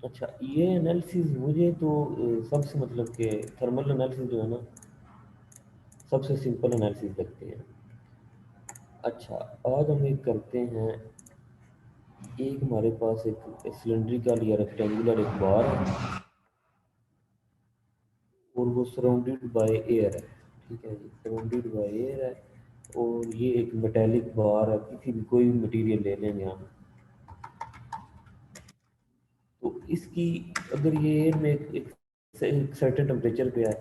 अच्छा, ये एनालिसिस मुझे तो सबसे मतलब कि थर्मल एनालिसिस जो है ना, सबसे सिंपल एनालिसिस लगती है। अच्छा, आज हम एक करते हैं। एक हमारे पास एक सिलेंड्रिकल या रेक्टेंगुलर एक बार है, और वो सराउंडेड बाय एयर है। ठीक है जी, सराउंडेड बाय एयर है। और ये एक मेटेलिक बार है, किसी भी कोई भी मटेरियल ले लेंगे हम। तो इसकी, अगर ये एयर में एक सर्टेन टेम्परेचर पे है,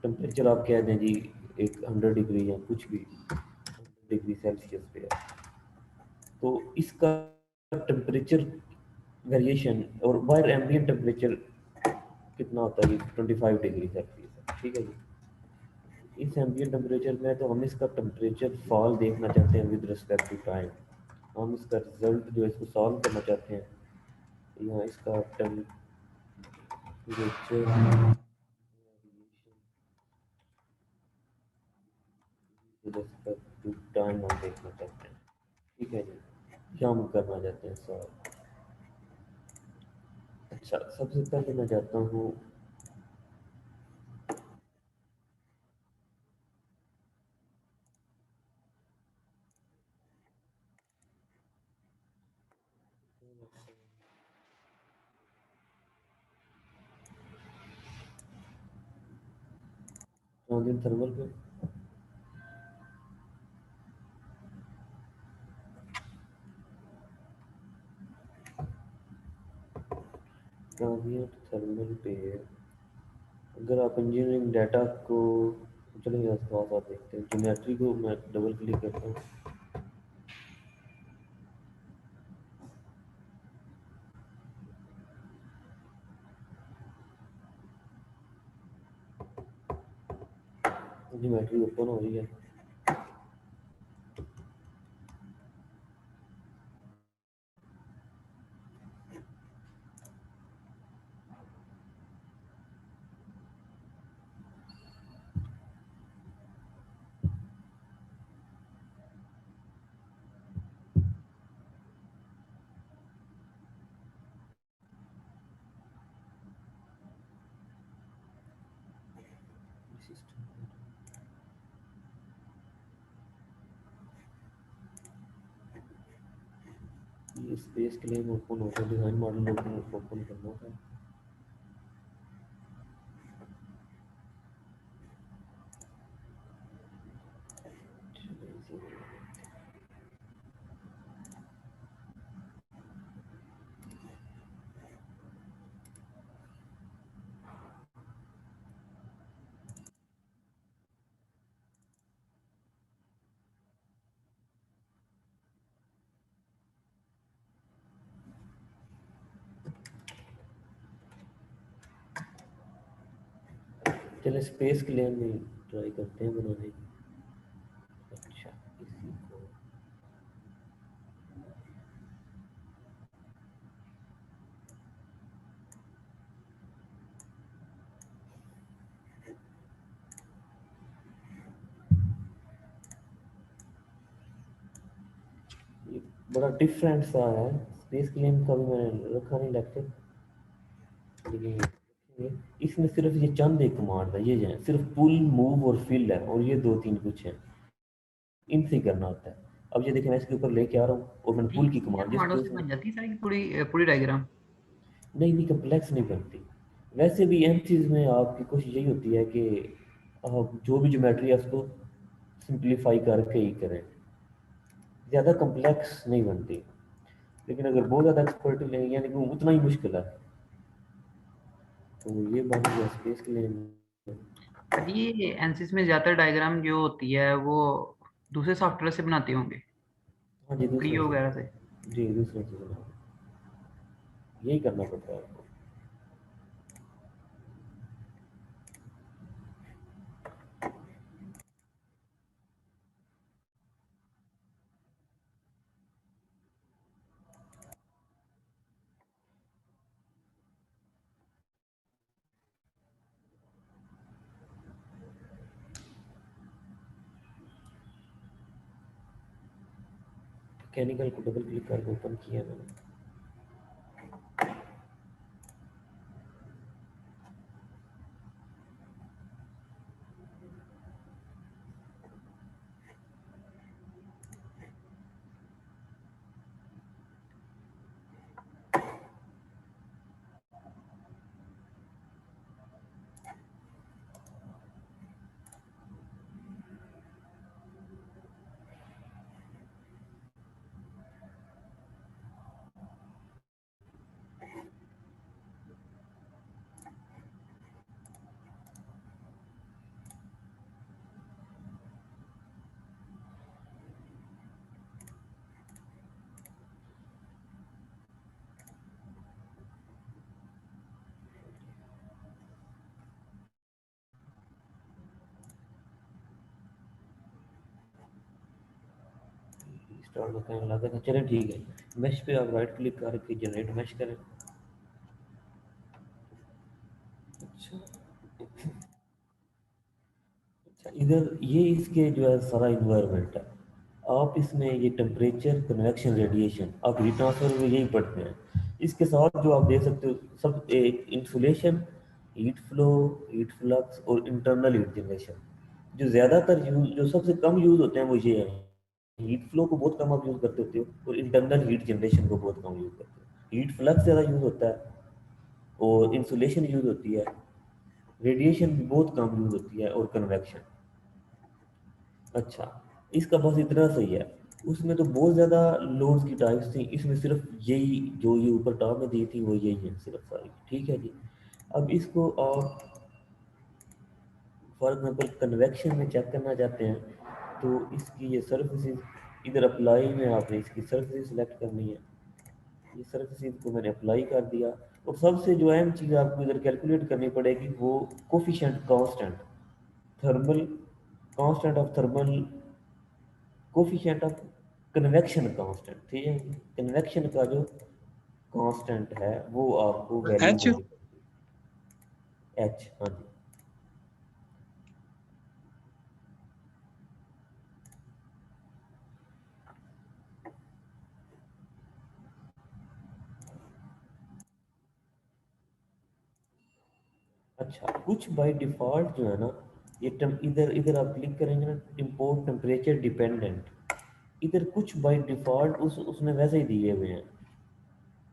टेम्परेचर आप कह दें जी एक 100 डिग्री या कुछ भी 100 डिग्री सेल्सियस पे है, तो इसका टेम्परेचर वेरिएशन और बाहर एम्बियंट टेम्परेचर कितना होता है, 25 डिग्री सेल्सियस। ठीक है जी, इस एम्बियंट टेम्परेचर में तो हम इसका टेम्परेचर फॉल देखना चाहते हैं विद रिस्पेक्ट टू टाइम। हम इसका रिजल्ट जो है इसको सॉल्व करना चाहते हैं। यहाँ इसका temperature with respect to time हम देखना चाहते हैं। ठीक है जी, क्या हम करना चाहते हैं सॉल्व। अच्छा, सबसे पहले मैं चाहता हूँ ट्रांजिएंट थर्मल पे। ट्रांजिएंट थर्मल पे अगर आप इंजीनियरिंग डाटा को, चलिए थोड़ा सा देखते हैं। ज्योमेट्री को मैं डबल क्लिक करता हूँ। ज्योमेट्री ओपन हो रही है। ये स्पेस के लिए ओपन होता है, डिज़ाइन मॉडल ओपन करना होता है। चलिए स्पेस के लिए हम ट्राई करते हैं बनाने की। अच्छा, इसी को ये बड़ा डिफरेंट सा है। स्पेस के लिए कभी मैंने रखा नहीं लेक्चर, लेकिन ये इसमें सिर्फ ये चंद एक कमांड है, ये जो है सिर्फ पुल मूव और फिल है, और ये दो तीन कुछ है, इनसे ही करना होता है। अब ये देखिए, मैं इसके ऊपर लेके आ रहा हूँ और मैंने पुल की लीनियर कमांड जिस कमांडो पे से बन जाती है सारी की पूरी पूरी डायग्राम। नहीं नहीं, कम्प्लेक्स नहीं बनती। वैसे भी एम चीज़ में आपकी कोशिश यही होती है कि आप जो भी ज्योमेट्री है उसको सिंप्लीफाई करके ही करें, ज़्यादा कम्प्लेक्स नहीं बनती। लेकिन अगर बहुत ज़्यादा एक्सपर्ट लेंगे यानी कि उतना ही मुश्किल है। तो ये बन गया स्पेस के लिए। पर ये एनसिस में ज्यादातर डायग्राम जो होती है वो दूसरे सॉफ्टवेयर से बनाते होंगे, हाँ जी, दूसरे क्रियो से। वगैरह से। जी, दूसरे से बनाओ। यही करना पड़ता है आपको। मैकेनिकल को डबल क्लिक करके ओपन किया मैंने। स्टार्ट का कहने लगा था, चलें ठीक है। मैश पे आप राइट क्लिक करके जनरेट मैश करें। अच्छा अच्छा, इधर ये इसके जो है सारा इन्वायरमेंट है। आप इसमें ये टेम्परेचर, कन्वेक्शन, रेडिएशन, आप हीट ट्रांसफर में यही पढ़ते हैं। इसके साथ जो आप देख सकते हो सब एक insulation, heat flow, heat flux और इंटरनल हीट जनरेशन। जो ज़्यादातर यूज, जो सबसे कम यूज़ होते हैं वो ये हैं। हीट फ्लो को बहुत कम आप यूज़ करते होते हो और इंटरनल हीट जनरेशन को बहुत कम यूज़ करते हो। हीट फ्लक्स ज़्यादा यूज़ होता है और इंसुलेशन यूज़ होती है। रेडिएशन भी बहुत कम यूज़ होती है और कन्वेक्शन। अच्छा, इसका बस इतना सही है। उसमें तो बहुत ज़्यादा लोड्स की टाइप्स थी, इसमें सिर्फ यही जो ये ऊपर टॉप में दी थी वो यही है सिर्फ सारी। ठीक है जी। अब इसको आप फॉर एग्जांपल कन्वेक्शन में चेक करना चाहते हैं तो इसकी ये सर्फेसिस, इधर अप्लाई में आपने इसकी सर्फेसिस सेलेक्ट करनी है। ये सर्फेसिस को मैंने अप्लाई कर दिया। और सबसे जो अहम चीज़ आपको इधर कैलकुलेट करनी पड़ेगी वो coefficient constant, thermal constant of thermal, coefficient of convection constant. ठीक है, कन्वेक्शन का जो कांस्टेंट है वो आपको वैल्यू एच। देनी पड़ेगी, एच। हाँ जी। अच्छा, कुछ बाय डिफ़ॉल्ट जो है ना, ये इधर इधर आप क्लिक करेंगे ना, इम्पोर्ट टेम्परेचर डिपेंडेंट। इधर कुछ बाय डिफ़ॉल्ट उसने वैसे ही दिए हुए हैं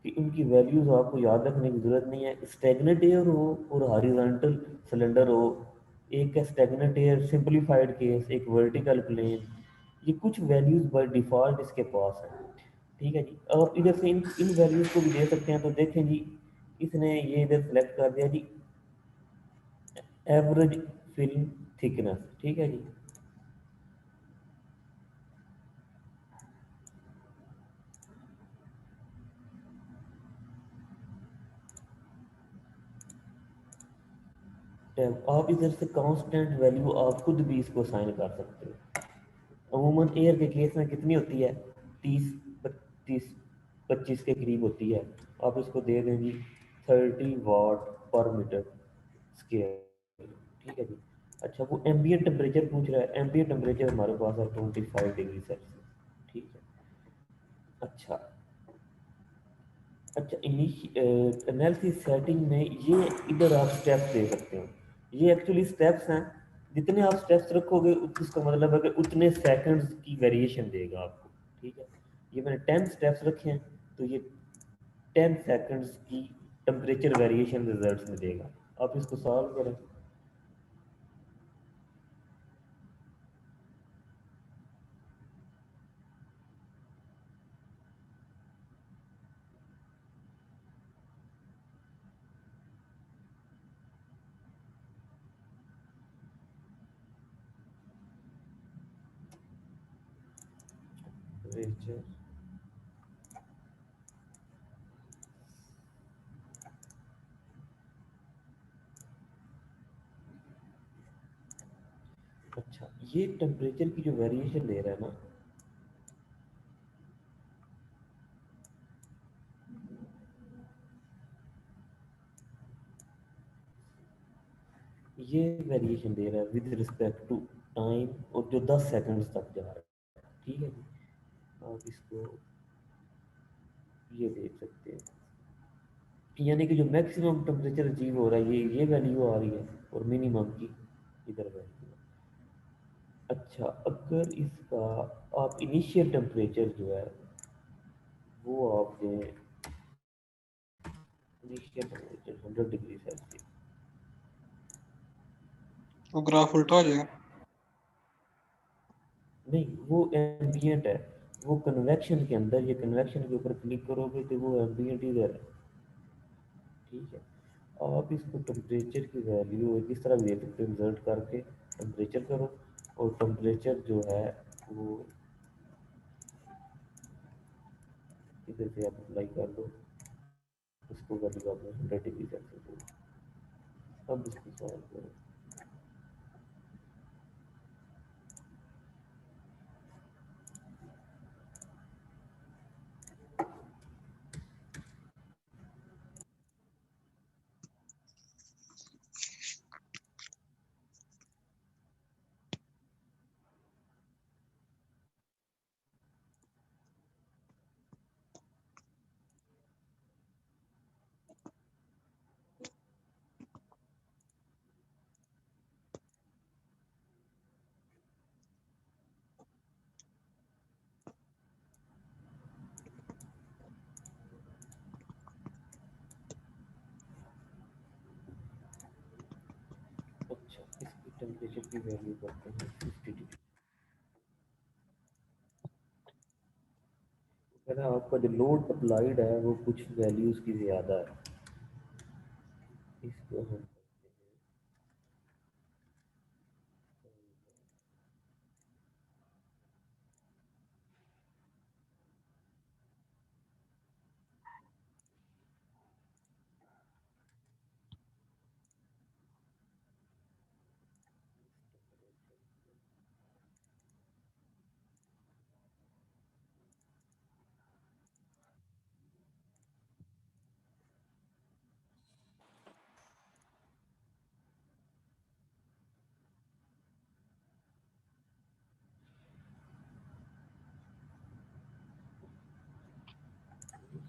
कि उनकी वैल्यूज़ आपको याद रखने की ज़रूरत नहीं है। स्टैग्नेंट एयर हो और हॉरिजॉन्टल सिलेंडर हो, एक है स्टैग्नेंट एयर सिंपलीफाइड केस, एक वर्टिकल प्लेन, ये कुछ वैल्यूज़ बाय डिफ़ॉल्ट इसके पास है। ठीक है जी। और इधर से इन वैल्यूज़ को भी दे सकते हैं। तो देखें जी, इसने ये इधर सेलेक्ट कर दिया जी, एवरेज फिल्म थिकनेस। ठीक है जी। टैब आप इधर से कांस्टेंट वैल्यू आप खुद भी इसको साइन कर सकते हो। अमूमन एयर के केस में कितनी होती है, 30-25 के करीब होती है। आप इसको दे दें जी 30 वाट पर मीटर स्क्वायर। ठीक है जी। अच्छा, वो एम्बिएंट टेम्परेचर पूछ रहा है। एम्बिएंट टेम्परेचर हमारे पास है 25 डिग्री सेल्सियस। ठीक है। अच्छा अच्छा, एनालिसिस सेटिंग में ये इधर आप स्टेप्स दे सकते हो। ये एक्चुअली स्टेप्स हैं। जितने आप स्टेप्स रखोगे उसका मतलब है कि उतने सेकंड्स की वेरिएशन देगा आपको। ठीक है। ये मैंने 10 स्टेप्स रखे हैं तो ये 10 सेकंड्स की टेम्परेचर वेरिएशन रिजल्ट्स में देगा। आप इसको सॉल्व करें। टेम्परेचर, अच्छा, ये टेम्परेचर की जो वेरिएशन दे रहा है ना, ये वेरिएशन दे रहा है विद रिस्पेक्ट टू टाइम, और जो 10 सेकंड्स तक जा रहा है। ठीक है जी। आप इसको ये देख सकते हैं, यानी कि जो मैक्सिमम टेम्परेचर अचीव हो रहा है ये वैल्यू आ रही है और मिनिमम की इधर वैल्यू है। अच्छा, अगर इसका आप इनिशियल टेम्परेचर जो है वो आप दें, इनिशियल टेम्परेचर 100 डिग्री सेल्सियस। वो ग्राफ उल्टा हो जाएगा। नहीं, वो एम्बियंट है। वो कन्वेक्शन के अंदर, ये कन्वेक्शन के ऊपर क्लिक करोगे तो वो एम्बियंट इधर है। ठीक है। आप इसको टेम्परेचर की वैल्यू किस तरह भी दे सकते हो, रिजल्ट करके टेम्परेचर करो और टेम्परेचर जो है वो इधर से आप अप्लाई कर दो। उसको वैल्यू आपने 100 डिग्री सेल्सियस। अब इसको सॉल्व करो। टेम्परेचर की वैल्यू करते हैं 50 डिग्री। कहना आपका जो लोड अप्लाइड है वो कुछ वैल्यूज की ज़्यादा है, इसको हम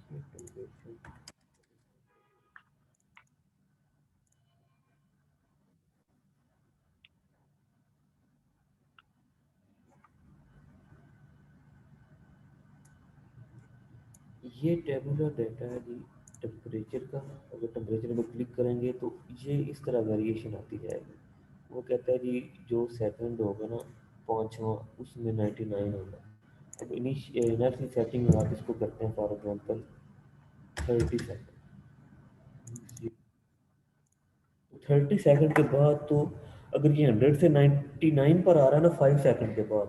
करते हैं टेम्परेचर। ये टेबुलर डाटा है जी टेम्परेचर का। अगर टेम्परेचर में क्लिक करेंगे तो ये इस तरह वेरिएशन आती जाएगी। वो कहता है जी जो सेकंड होगा ना पाँचवा उसमें 99 होगा। अब इनर्सी सेटिंग में आप इसको करते हैं फॉर एग्जांपल 30 सेकंड। 30 सेकंड के बाद तो अगर ये 100 से 99 पर आ रहा है ना 5 सेकंड के बाद,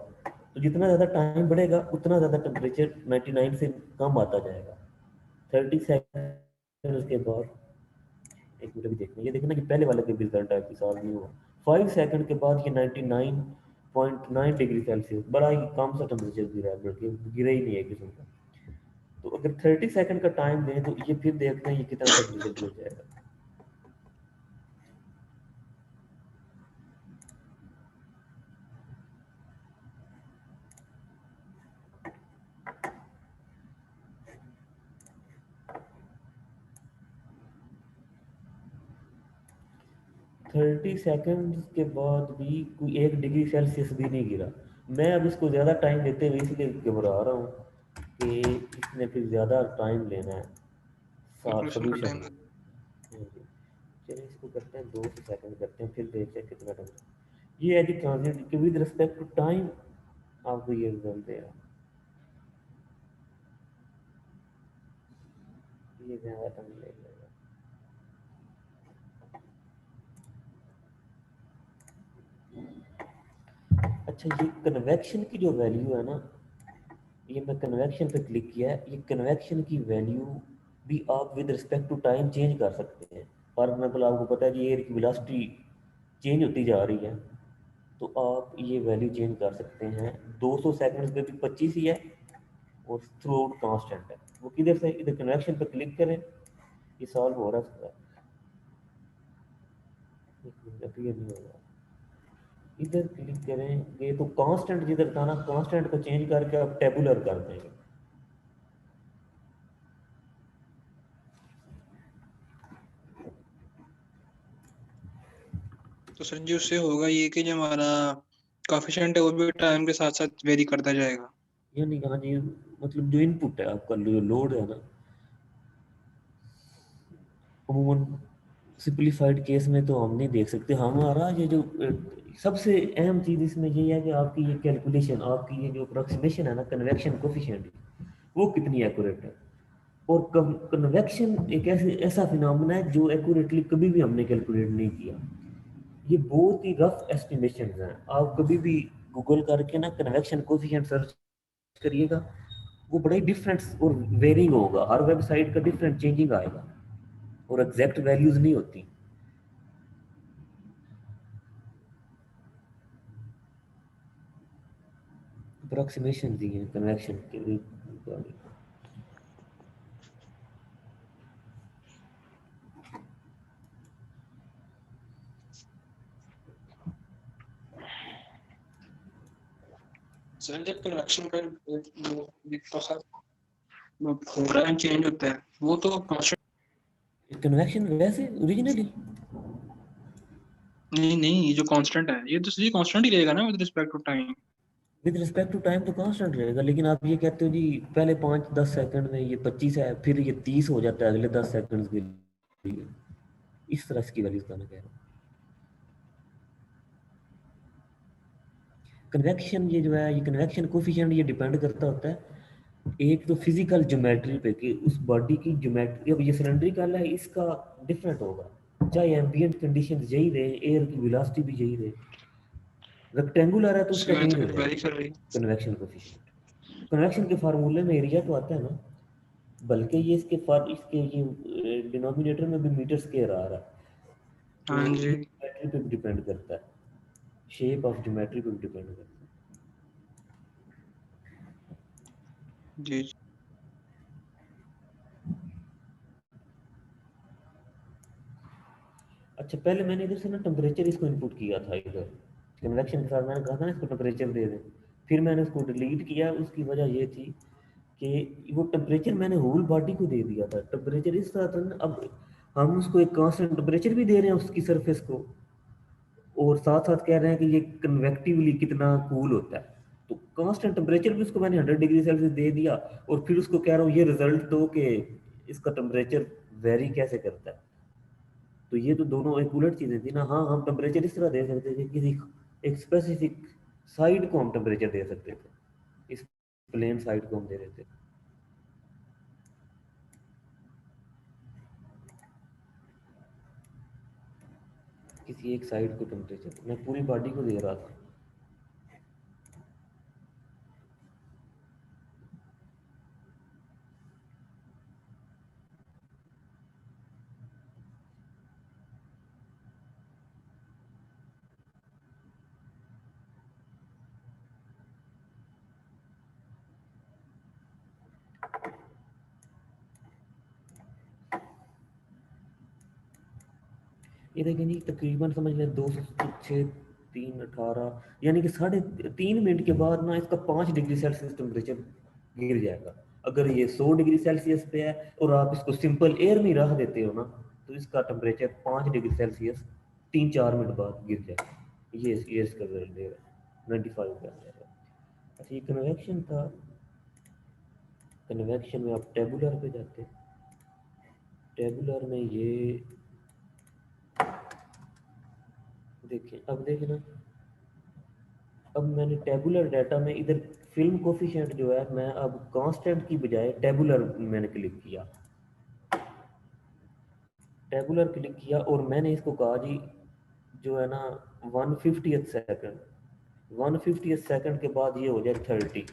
तो जितना ज़्यादा टाइम बढ़ेगा उतना ज़्यादा टेम्परेचर 99 से कम आता जाएगा। 30 सेकंड के बाद एक मिनट भी देखना, ये देखना कि पहले वाले के भी रिजल्ट है कि सॉल्व नहीं हुआ। 5 सेकंड के बाद ये 99.9 डिग्री सेल्सियस बड़ा ही कम सा टेम्परेचर गिरा है, बल्कि गिरा ही नहीं है किस्म का। तो अगर 30 सेकंड का टाइम दें तो ये फिर देखते हैं ये कितना टेम्परेचर गिर जाएगा। 30 सेकंड के बाद भी कोई 1 डिग्री सेल्सियस भी नहीं गिरा। मैं अब इसको ज़्यादा टाइम देते हुए इसलिए घबरा रहा हूँ कि इसने फिर ज़्यादा टाइम लेना है कैलकुलेशन का सोल्यूशन टाइम। में। चलिए इसको करते हैं 2 सेकंड करते हैं, फिर देखते हैं कितना टाइम। ये है जी ट्रांजिट कि विद रिस्पेक्ट टू टाइम आपको ये रिजल्ट देगा। ये ज़्यादा टाइम लगेगा। अच्छा ये कन्वेक्शन की जो वैल्यू है ना, ये मैं कन्वेक्शन पे क्लिक किया है, ये कन्वेक्शन की वैल्यू भी आप with respect to time change कर सकते हैं। फॉर एग्जाम्पल आपको पता है कि एयर की वेलोसिटी चेंज होती जा रही है, तो आप ये वैल्यू चेंज कर सकते हैं। 200 सेकंड्स पे भी 25 ही है और थ्रू आउट कांस्टेंट है। वो किधर से, इधर कन्वेक्शन पे क्लिक करें, ये सॉल्व हो रहा है। अपीयर नहीं होगा, इधर क्लिक करेंगे तो कांस्टेंट जिधर था ना, कांस्टेंट को चेंज करके आप टेबुलर कर देंगे। तो सर जी उससे होगा ये कि जो हमारा कोफिशिएंट है वो भी टाइम के साथ साथ वेरी करता जाएगा। यानी कहा जी मतलब जो इनपुट है आपका, जो लोड है ना, अमूमन सिंपलीफाइड केस में तो हम नहीं देख सकते। हमारा ये जो सबसे अहम चीज़ इसमें ये है कि आपकी ये कैलकुलेशन, आपकी ये जो अप्रोक्सीमेशन है ना कन्वेक्शन कोफिशिएंट, वो कितनी एक्यूरेट है। और कन्वेक्शन एक ऐसा फिनोमेना है जो एक्यूरेटली कभी भी हमने कैलकुलेट नहीं किया। ये बहुत ही रफ एस्टिमेशन हैं। आप कभी भी गूगल करके ना कन्वेक्शन कोफिशिएंट सर्च करिएगा, वो बड़ा ही डिफरेंट और वेरिंग होगा, हर वेबसाइट का डिफरेंट चेंजिंग आएगा और एग्जैक्ट वैल्यूज नहीं होती। अप्रोक्सीमेशन दी है कन्वेक्शन के लिए। सर जब कन्वेक्शन का प्रोग्राम चेंज होता है वो तो कांस्टेंट। कन्वेक्शन वैसे ओरिजिनली नहीं, ये जो कांस्टेंट है ये तो सर कांस्टेंट ही रहेगा ना with respect to time. With respect to time तो कांस्टेंट रहेगा, लेकिन आप ये कहते हो जी पहले 5-10 सेकंड में ये 25 है, फिर ये 30 हो जाता है अगले 10 सेकंड के लिए। इस तरह की वैल्यूज का मैं कह रहा हूँ। कन्वेक्शन ये जो है, ये कन्वेक्शन कोफिशिएंट ये डिपेंड करता होता है एक तो फिजिकल ज्योमेट्री पे कि उस बॉडी की ज्योमेट्री, अब ये सिलेंड्रिकल है इसका डिफरेंट होगा, चाहे एम्बिएंट कंडीशन यही रहे, एयर की वेलोसिटी भी यही रहे। रेक्टेंगुलर है तो उसका इसकी वजह चेंज से हो फिर जाएगा वेरी कर रही है। Convection coefficient. कन्वेक्शन के फार्मूले में एरिया तो आता है ना, बल्कि ये इसके ये डिनोमिनेटर में भी मीटर स्क्वायर आ रहा है, तो हाँ ये जी ज्योमेट्री पे डिपेंड करता है, शेप ऑफ ज्योमेट्री पे डिपेंड करता है। जी जी। अच्छा पहले मैंने इधर से ना टेम्परेचर इसको इनपुट किया था इधर कन्वेक्शन के साथ, मैंने कहा था ना इसको टेम्परेचर दे दें, फिर मैंने उसको डिलीट किया। उसकी वजह ये थी कि वो टेम्परेचर मैंने होल बॉडी को दे दिया था, टेम्परेचर इस तरह था ना, अब हम उसको एक कांस्टेंट टेम्परेचर भी दे रहे हैं उसकी सरफेस को, और साथ साथ कह रहे हैं कि ये कन्वेक्टिवली कितना कूल होता है, तो कांस्टेंट टेम्परेचर भी उसको मैंने 100 डिग्री सेल्सियस दे दिया, और फिर उसको कह रहा हूँ ये रिजल्ट दो कि इसका टेम्परेचर वेरी कैसे करता है। तो ये तो दोनों एक उलट चीजें थी ना। हाँ हम टेम्परेचर इस तरह दे सकते थे, किसी एक स्पेसिफिक साइड को हम टेम्परेचर दे सकते थे, इस प्लेन साइड को हम दे देते, किसी एक साइड को टेम्परेचर, मैं पूरी बॉडी को दे रहा था। ये देखें जी तकरीबन समझ लें 206, 3, 18 यानी कि 3.5 मिनट के बाद ना इसका 5 डिग्री सेल्सियस टेम्परेचर गिर जाएगा। अगर ये 100 डिग्री सेल्सियस पे है और आप इसको सिंपल एयर में रख देते हो ना, तो इसका टेम्परेचर 5 डिग्री सेल्सियस 3-4 मिनट बाद गिर जाएगा। ये इसका रिजल्ट देगा 95 पे आ जाएगा। अच्छा ये कन्वेक्शन था, कन्वेक्शन में आप टेबुलर पे जाते हैं, टेबुलर में ये देखें, अब देखें ना, अब मैंने टेबुलर डाटा में इधर फिल्म कोफिशिएंट जो है, मैं अब कांस्टेंट की बजाय टेबुलर मैंने क्लिक किया, टेबुलर क्लिक किया और मैंने इसको कहा जी जो है ना 1/50 सेकंड, 1/50 सेकंड के बाद ये हो जाए 30,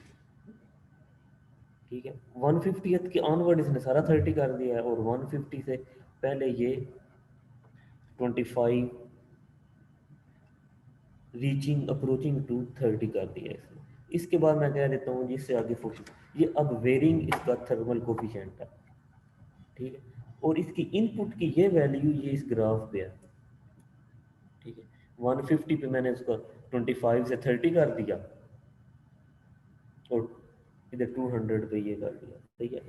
ठीक है। 1/50 के ऑनवर्ड इसने सारा 30 कर दिया है, और 150 से पहले ये 25 रीचिंग अप्रोचिंग टू 30 कर दिया इसने। इसके बाद मैं कह देता हूँ जिससे आगे 40, ये अब वेरिंग इसका थर्मल कोफिशिएंट है, ठीक है। और इसकी इनपुट की ये वैल्यू ये इस ग्राफ पे है, ठीक है। 150 पे मैंने उसका 25 से 30 कर दिया, और इधर 200 पे ये कर दिया, ठीक है।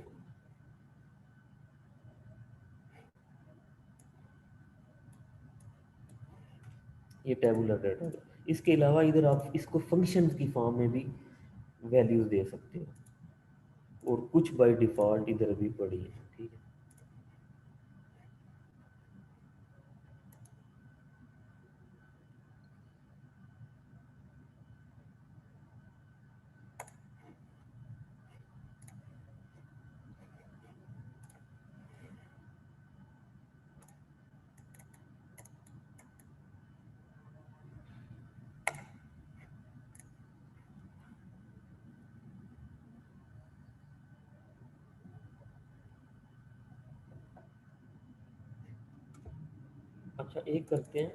ये टेबुलर डाटा है। इसके अलावा इधर आप इसको फंक्शन की फॉर्म में भी वैल्यूज दे सकते हो, और कुछ बाय डिफॉल्ट इधर भी पड़ी है, ठीक है। अच्छा एक करते हैं,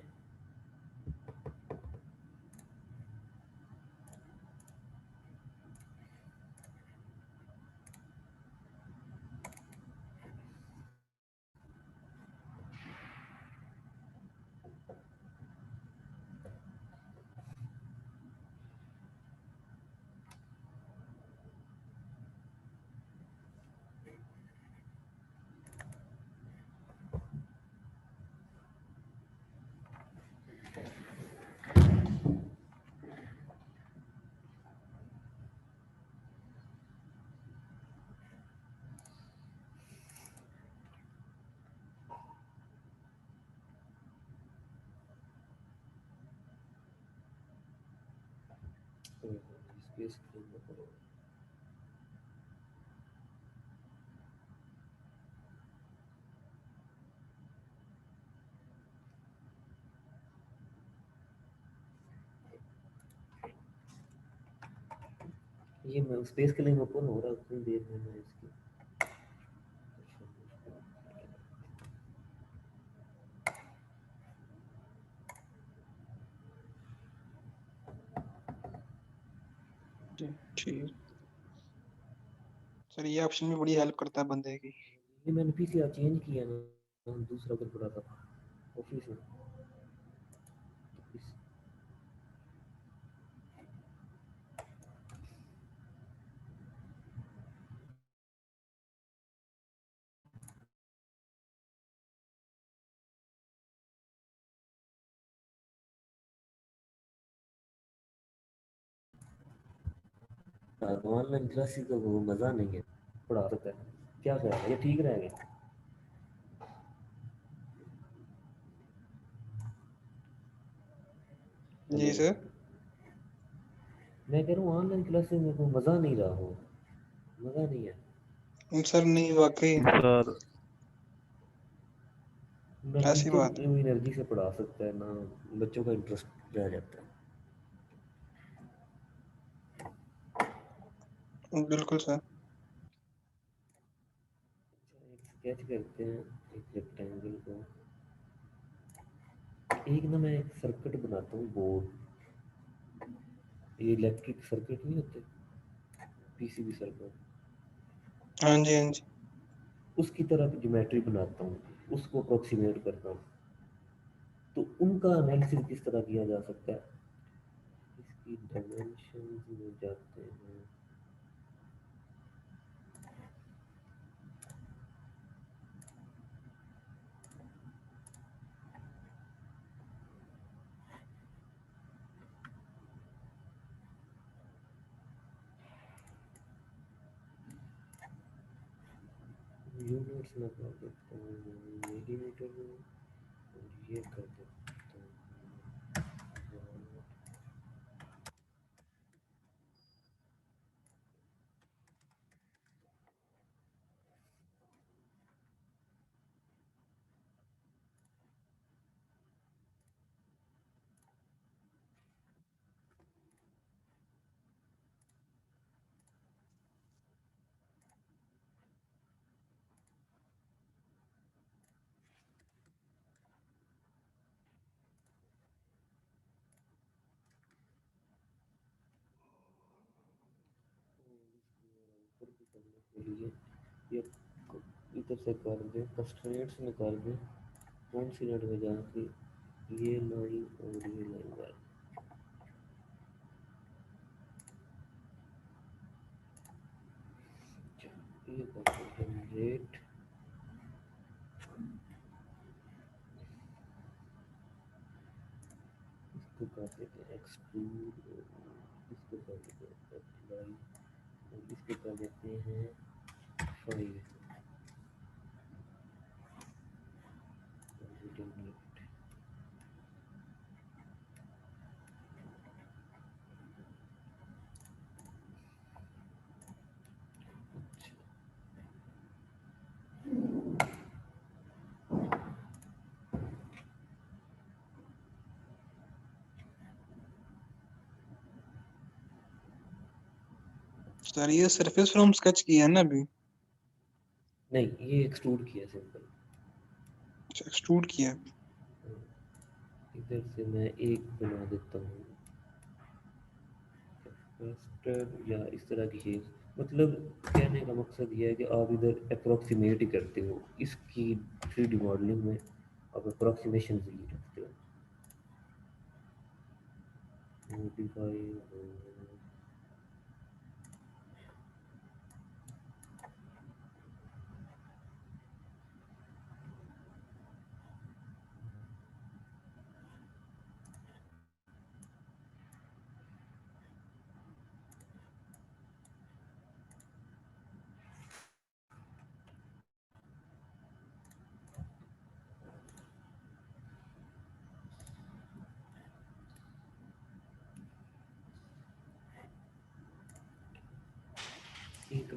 स्पेस क्लीन में करो। ये मैं स्पेस क्लीन ओपन हो रहा है उतनी देर में मैं इसकी ठीक सर, ये ऑप्शन भी बड़ी हेल्प करता है बंदे की। ये मैंने पीसीआर चेंज किया ना, दूसरा कर पड़ा था ऑफिस में। इस ऑनलाइन क्लासेस का वो मज़ा नहीं है पढ़ा सकता है। क्या करें, ये ठीक रहेगा? जी हेलो, सर। मैं कह रहा हूँ ऑनलाइन क्लासेस में कोई मज़ा नहीं रहा हो, मज़ा नहीं है सर नहीं, वाकई सर। ना ऐसी टीचर बात है। एनर्जी से पढ़ा सकता है, ना बच्चों का इंटरेस्ट रह जाता है। बिल्कुल सर। अच्छा, एक स्केच करते हैं, एक रेक्टेंगल को। एक ना मैं एक सर्किट बनाता हूँ, बोर्ड, ये इलेक्ट्रिक सर्किट नहीं होते, पीसीबी सर्किट, हाँ जी, हाँ जी। उसकी तरह ज्योमेट्री बनाता हूँ, उसको अप्रोक्सीमेट करता हूँ। तो उनका एनालिसिस किस तरह किया जा सकता है? इसकी डायमेंशन में जाते हैं, यूनिट्स में कर देता हूँ मिलीमीटर में, और ये कर देता हूँ। ऊपर भी करने के लिए ये इधर से कर दें, कंस्ट्रेंट्स में कर दें, कौन सी नेट में जाके ये लाइन और ये लाइन, ये करते हैं रेट, इसको कर देते हैं एक्सट्रूड, इसको कर देते हैं अप्लाई, और इसको कर देते हैं 5 रेट। सर ये सरफेस फ्रॉम स्केच किया है ना अभी? नहीं, ये एक्सट्रूड किया सिंपल। एक्सट्रूड किया है। इधर से मैं एक बना देता हूँ कैपेसिटर या इस तरह की चीज़। मतलब कहने का मकसद ये है कि आप इधर अप्रोक्सीमेट ही करते हो, इसकी 3D मॉडलिंग में आप अप्रोक्सीमेशन ही रखते हो। मॉडिफाई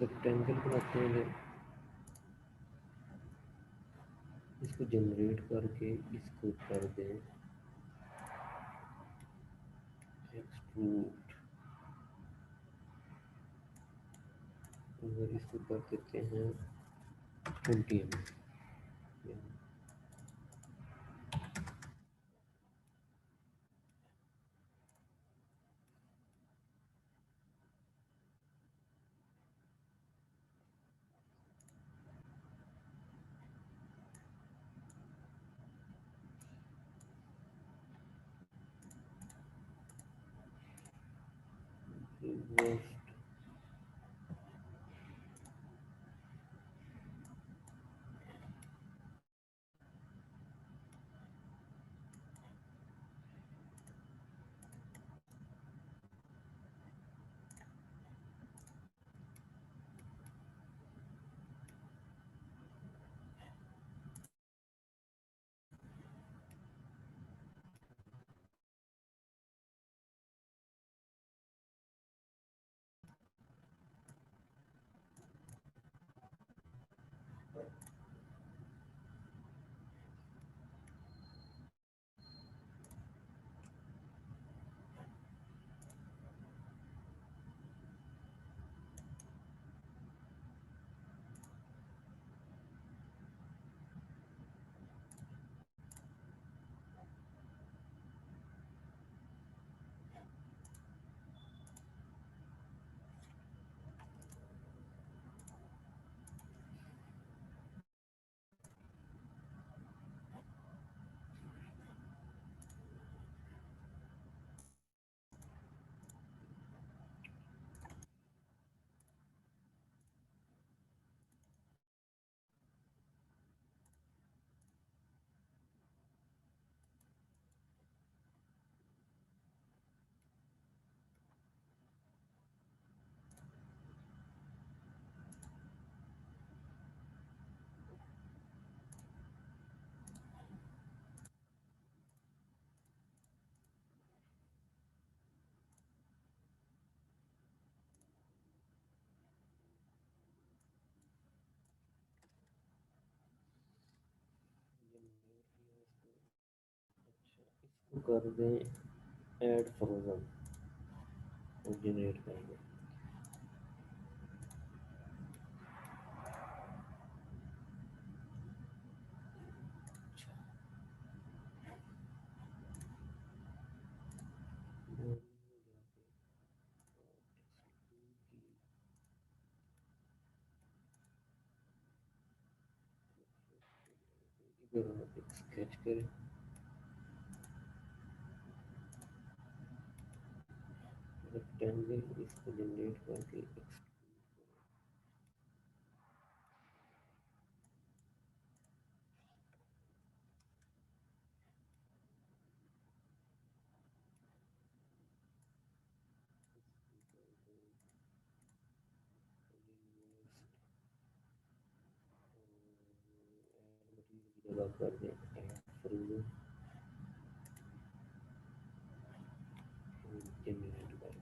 रेक्टेंगल बनाते हैं, इसको जनरेट करके इसको कर दें एक्सट्रूड, अगर इसको कर देते हैं 20 mm, reversed इसको कर दें ऐड फ्रोजन और जनरेट करेंगे। स्केच करें, रेक्टेंगल इसको जनरेट करके जगह कर दें ऐड फ्रोजन जनरेट करें।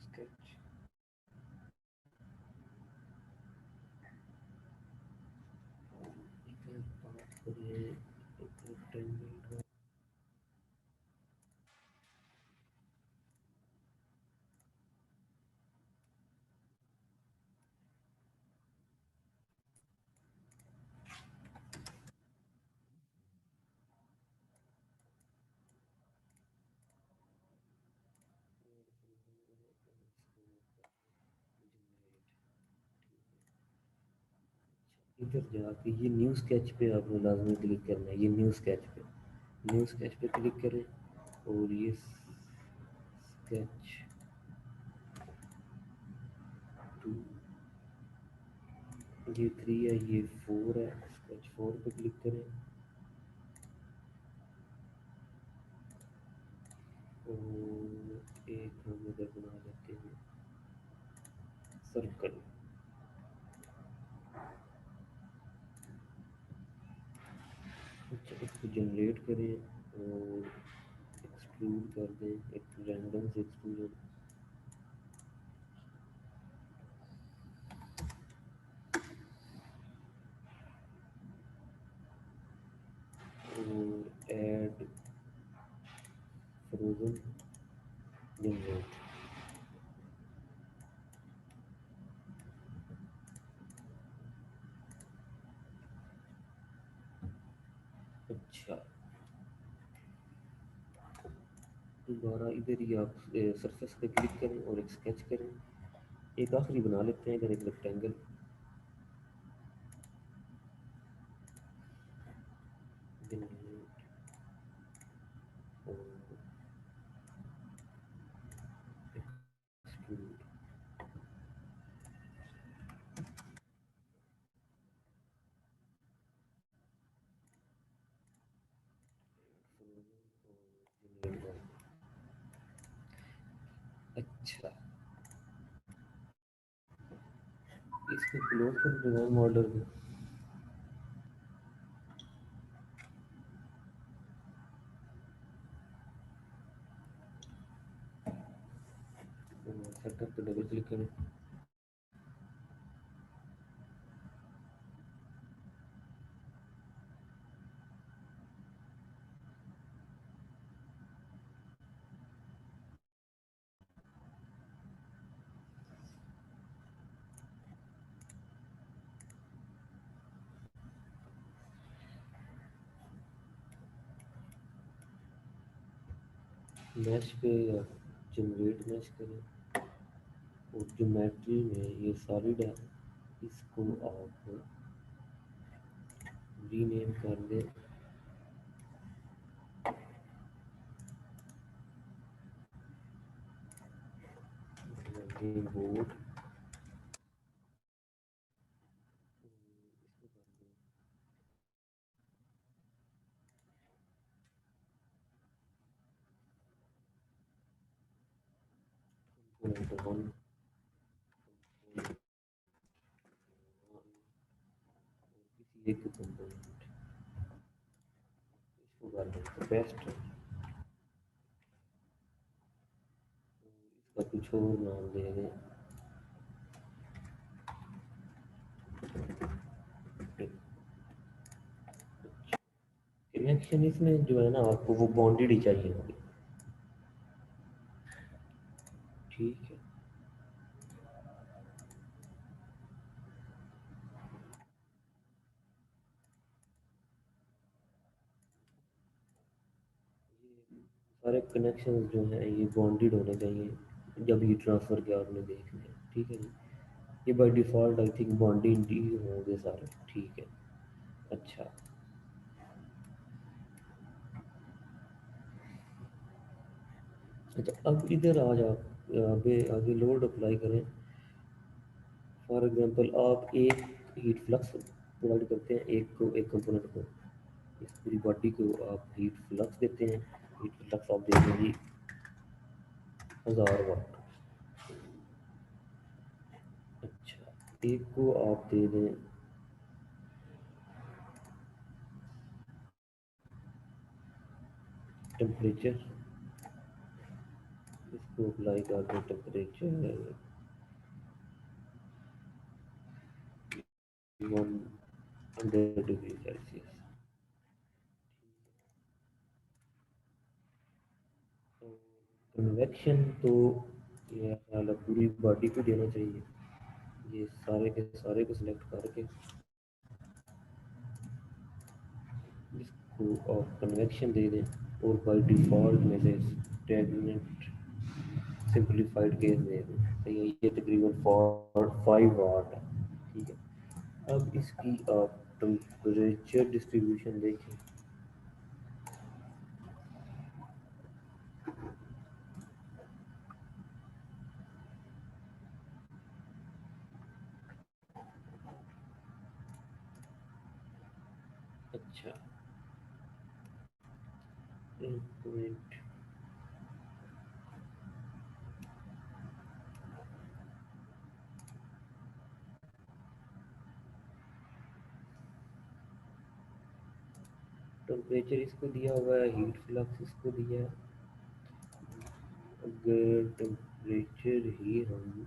स्केच बात करें एक rectangle का, इधर जाके ये न्यू स्केच पे आपने लाजमी क्लिक करना है। ये न्यू स्केच पे क्लिक करें और ये स्केच 2, ये 3 है, ये 4 है, स्केच 4 पे क्लिक करें और एक हम इधर बना लेते हैं सर्कल। अच्छा, इसको जनरेट करें और एक्सट्रूड कर दें, एक रैंडम से एक्सट्रूजन। और ऐड फ्रोजन जनरेट। अच्छा, दोबारा इधर ही आप सरफेस पे क्लिक करें और एक स्केच करें। एक आखिरी बना लेते हैं इधर, एक रेक्टेंगल जनरेट और एक्सट्रूड। अच्छा, इसको क्लोज कर डिजाइन मॉडल में। सेटअप पे डबल क्लिक करें। मैश पे जनरेट मैश करें और ज्योमेट्री में ये सॉलिड है, इसको आप रीनेम कर दें बोर्ड। वन किसी एक कंपोनेंट इसको कर दें बेस्ट, इसका कुछ और नाम दे दें। कनेक्शन इसमें जो है ना आपको वो बॉन्डेड ही चाहिए होगी, ठीक है। सारे कनेक्शन जो हैं ये बॉन्डेड होने चाहिए जब ये ट्रांसफ़र के आपने देखने हैं, ठीक है जी। ये by default I think bonded ही होंगे सारे, ठीक है। अच्छा, अच्छा अब इधर आ जाओ, आगे आगे लोड अप्लाई करें। फॉर एग्जांपल आप एक हीट फ्लक्स प्रोवाइड करते हैं, एक कंपोनेंट को, इस पूरी बॉडी को आप हीट फ्लक्स देते हैं। हीट फ्लक्स आप दे दें जी 1000 वाट। अच्छा, एक को आप दे दें टेम्परेचर, इसको अप्लाई कर दें टेम्परेचर 1 100 डिग्री सेल्सियस। कन्वेक्शन तो ये ख्याल है पूरी बॉडी को देना चाहिए। ये सारे के सारे को सिलेक्ट करके इसको आप कन्वेक्शन दे दें और बाय डिफ़ॉल्ट में से स्टेगनेंट सिंपलीफाइड केस दे दें। तो ये तकरीबन 5 वाट है। ठीक है, अब इसकी आप टेम्परेचर डिस्ट्रीब्यूशन देखें। अच्छा, एक मिनट। टेम्परेचर इसको दिया हुआ है, हीट फ्लक्स इसको दिया है। अगर टेम्परेचर ही हम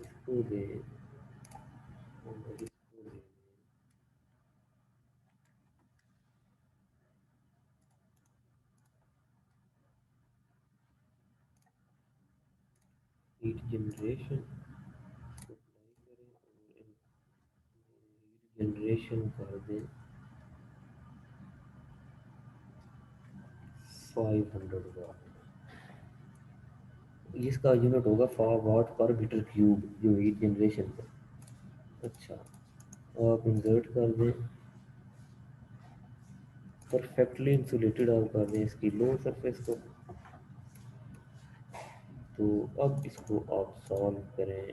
इसको दें और इसको दें, हीट जनरेशन अप्लाई करें और हीट जनरेशन कर दें 500 वाट। इसका यूनिट होगा 4 वाट पर मीटर क्यूब जो हीट जनरेशन का। अच्छा, आप इंसर्ट कर दें, परफेक्टली इंसुलेटेड आप कर दें इसकी लो सरफेस को। तो अब इसको आप सॉल्व करें।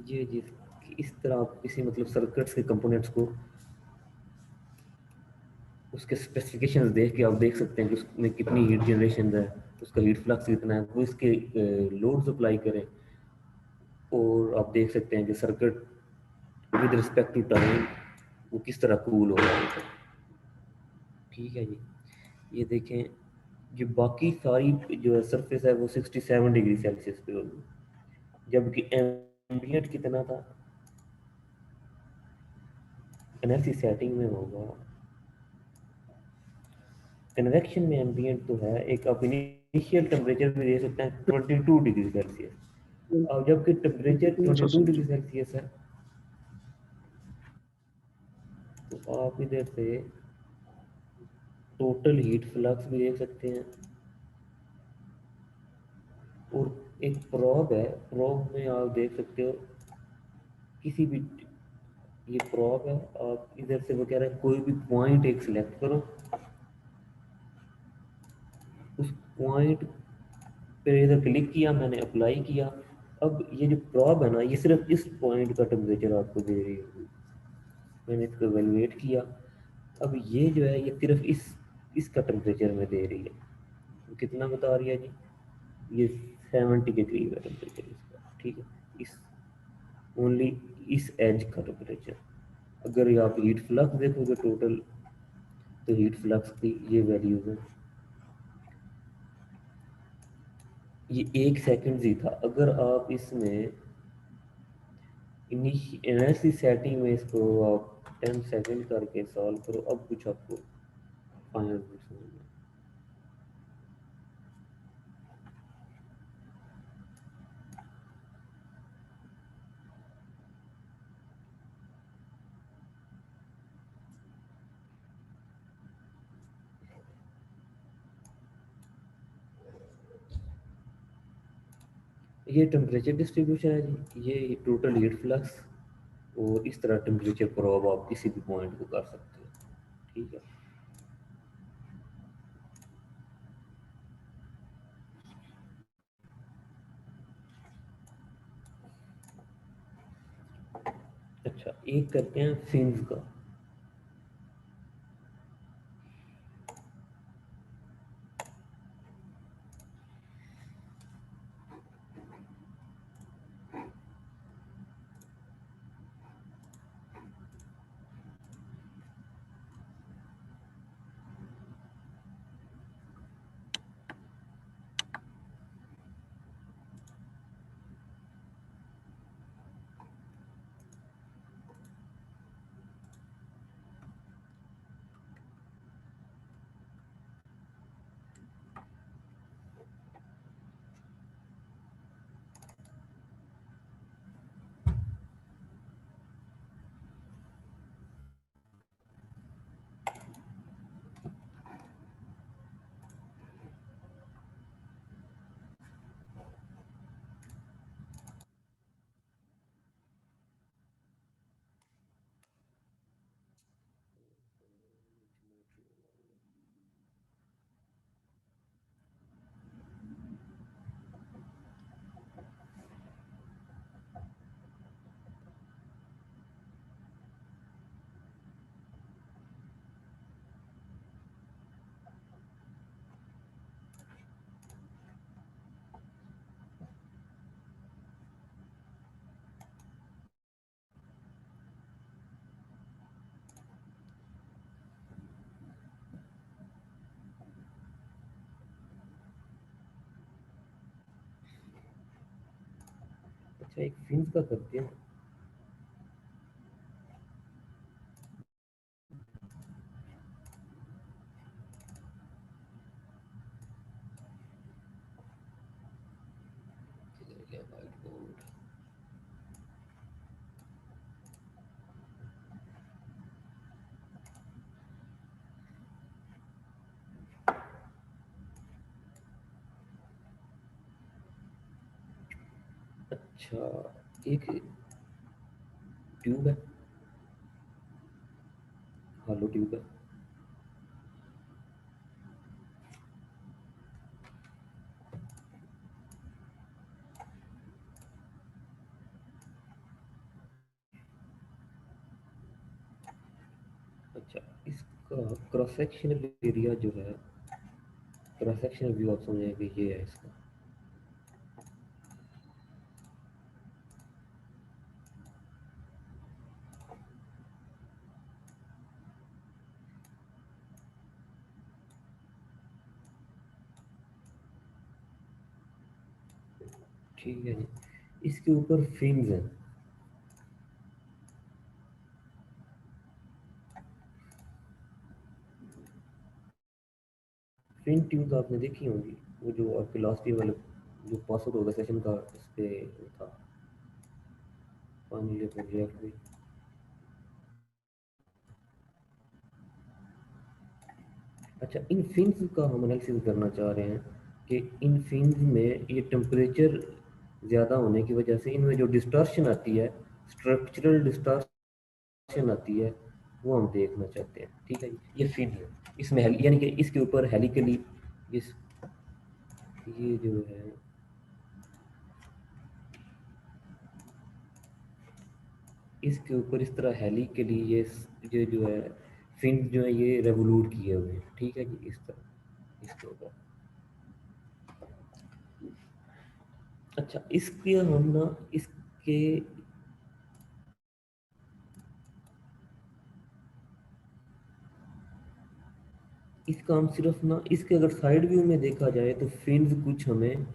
ये जिस इस तरह आप किसी मतलब सर्किट्स के कंपोनेंट्स को उसके स्पेसिफिकेशंस देख के आप देख सकते हैं कि उसमें कितनी हीट जनरेशन है, उसका हीट फ्लक्स कितना है, वो इसके लोड्स अप्लाई करें और आप देख सकते हैं कि circuit with respect to time वो किस तरह कूल हो रहा है। ठीक है जी, ये देखें, जो बाकी सारी जो है सरफेस है वो 67 डिग्री सेल्सियस पे होगी, जबकि एम्बियंट कितना था, एनएफसी सेटिंग में होगा। कन्वेक्शन में एम्बियंट तो है एक, आप इनिशियल टेम्परेचर भी दे सकते हैं 22 डिग्री सेल्सियस, और जबकि टेम्परेचर 22 डिग्री सेल्सियस है तो आप इधर से टोटल हीट फ्लक्स भी देख सकते हैं। और एक प्रोब है, प्रोब में आप देख सकते हो किसी भी, ये प्रोब है, आप इधर से वगैरह कोई भी पॉइंट एक सिलेक्ट करो, उस पॉइंट पे इधर क्लिक किया, मैंने अप्लाई किया। अब ये जो प्रोब है ना, ये सिर्फ इस पॉइंट का टेम्परेचर आपको दे रही है। मैंने इसको एवेलुएट किया, अब ये जो है ये सिर्फ इसका टेम्परेचर में दे रही है। तो कितना बता रही है जी, ये 70 के करीब है टेम्परेचर इसका। ठीक है, इस ओनली इस एज का टेम्परेचर। अगर ये आप हीट फ्लक्स देखोगे टोटल, तो हीट फ्लक्स की ये वैल्यूज है, ये 1 सेकंड ही था। अगर आप इसमें इनिशियल सेटिंग में इसको आप 10 सेकंड करके सॉल्व करो, अब कुछ आपको फाइनल समझ में। ये टेम्परेचर डिस्ट्रीब्यूशन है जी, ये टोटल हीट फ्लक्स, और इस तरह टेम्परेचर प्रोब आप किसी भी पॉइंट को कर सकते हो। ठीक है, अच्छा एक करते हैं फिन्स का। अच्छा एक फिन्स का करते हैं। किधर गया व्हाइट बोर्ड? अच्छा एक ट्यूब है, हॉलो ट्यूब है। अच्छा इसका क्रॉस सेक्शनल एरिया जो है, क्रॉस सेक्शनल व्यू आप समझेंगे ये है इसका। ठीक है जी, इसके ऊपर फिन्स हैं। फिन ट्यूब आपने देखी होंगी, वो जो आपके लास्ट ईयर वाले जो पास आउट होगा सेशन का, इस पे था फाइनल ईयर प्रोजेक्ट में। अच्छा इन फिन्स का हम एनालिसिस करना चाह रहे हैं कि इन फिन्स में ये टेम्परेचर ज़्यादा होने की वजह से इनमें जो डिस्टॉर्शन आती है, स्ट्रक्चरल डिस्टॉर्शन आती है, वो हम देखना चाहते हैं। ठीक है जी, ये फिन है, इसमें यानी कि इसके ऊपर हेलिकली इस ये जो है इसके ऊपर इस तरह हेलिकली ये जो है फिन जो है ये रेवोल्यूट किए हुए हैं। ठीक है जी, इस तरह इसके ऊपर। अच्छा इसके हम ना इसके इसका हम सिर्फ ना इसके अगर साइड व्यू में देखा जाए तो फिन्स कुछ हमें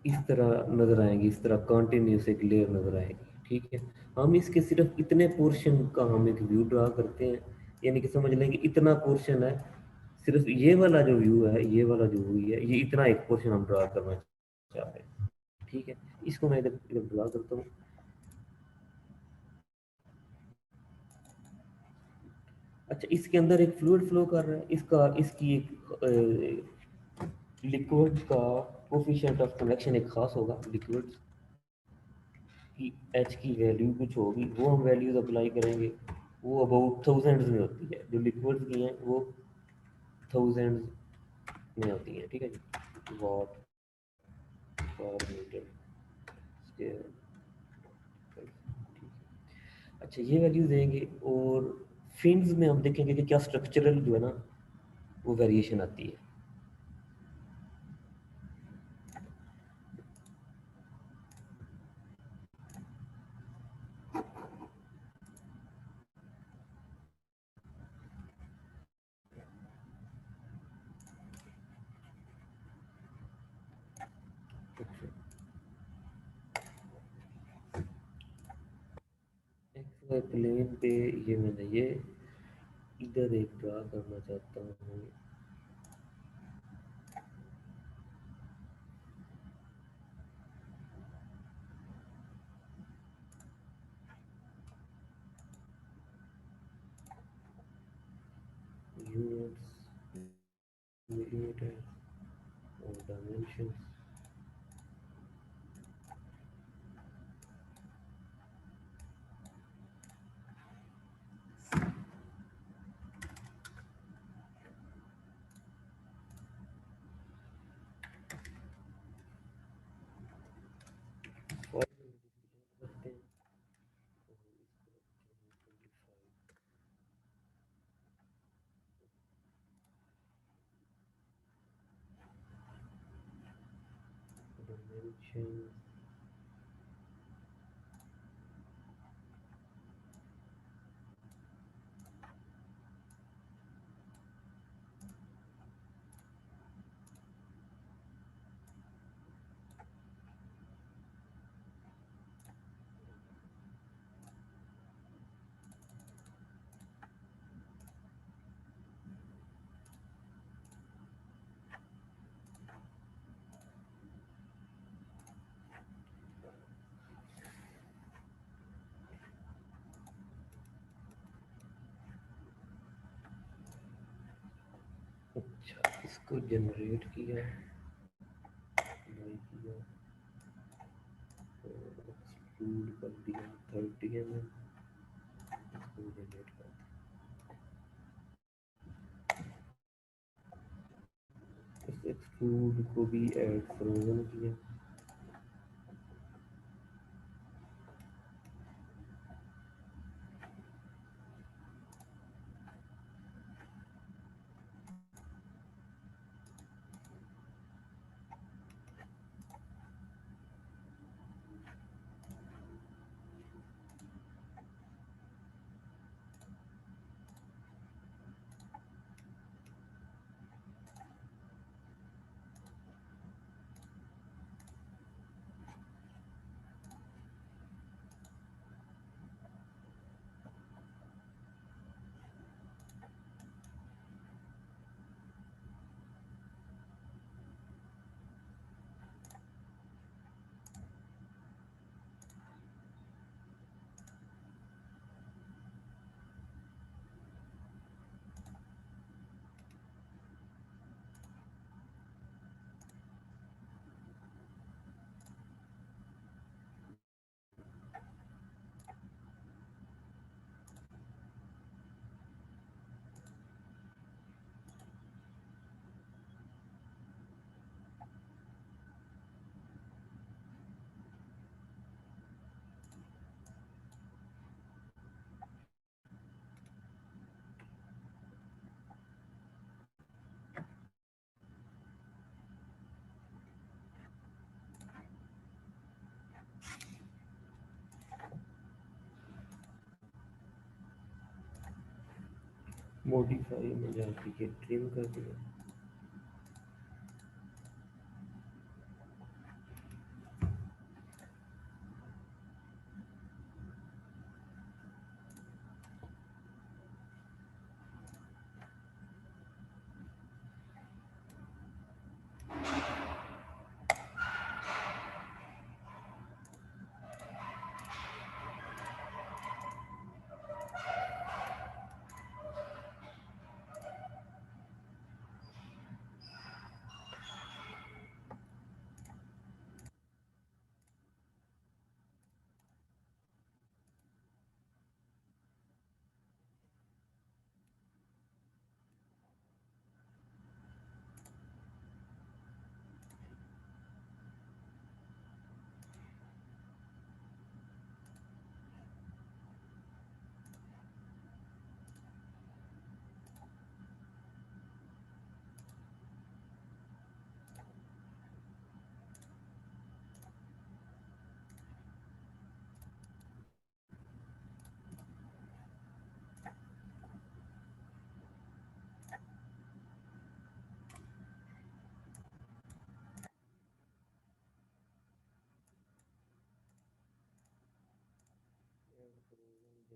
इस तरह नजर आएंगी, इस तरह कंटिन्यूस एक लेयर नजर आएगी। ठीक है, हम इसके सिर्फ इतने पोर्शन का हम एक व्यू ड्रा करते हैं, यानी कि समझ लेंगे इतना पोर्शन है, सिर्फ ये वाला जो व्यू है, ये वाला जो व्यू है, ये इतना एक पोर्शन हम ड्रा करना चाह रहे हैं। ठीक है, इसको मैं इधर इधर ड्रा करता हूँ। अच्छा इसके अंदर एक फ्लूइड फ्लो कर रहा है, इसका इसकी एक लिक्विड का कोफिशिएंट ऑफ कन्वेक्शन एक खास होगा, लिक्विड की एच की वैल्यू कुछ होगी, वो हम वैल्यूज अप्लाई करेंगे, वो अबाउट थाउजेंड्स में होती है। जो लिक्विड्स की हैं वो थाउजेंड्स में होती हैं। ठीक है जी, वॉट पर मीटर स्क्वायर। अच्छा ये वैल्यू देंगे, और फिन्स में हम देखेंगे कि क्या स्ट्रक्चरल जो है ना वो वेरिएशन आती है। एक्स वाई प्लेन पे ये मैंने ये इधर एक ड्रा करना चाहता हूँ। यूनिट्स मिलीमीटर और डायमेंशंस। डायमेंशन अच्छा, इसको जनरेट किया, नहीं किया, एक्सक्लूड कर दिया 30 mm, इसको जनरेट कर दिया, इस एक्सक्लूड को भी ऐड फ्रोजन किया, मॉडिफाई में जाके ये ट्रिम कर दिया,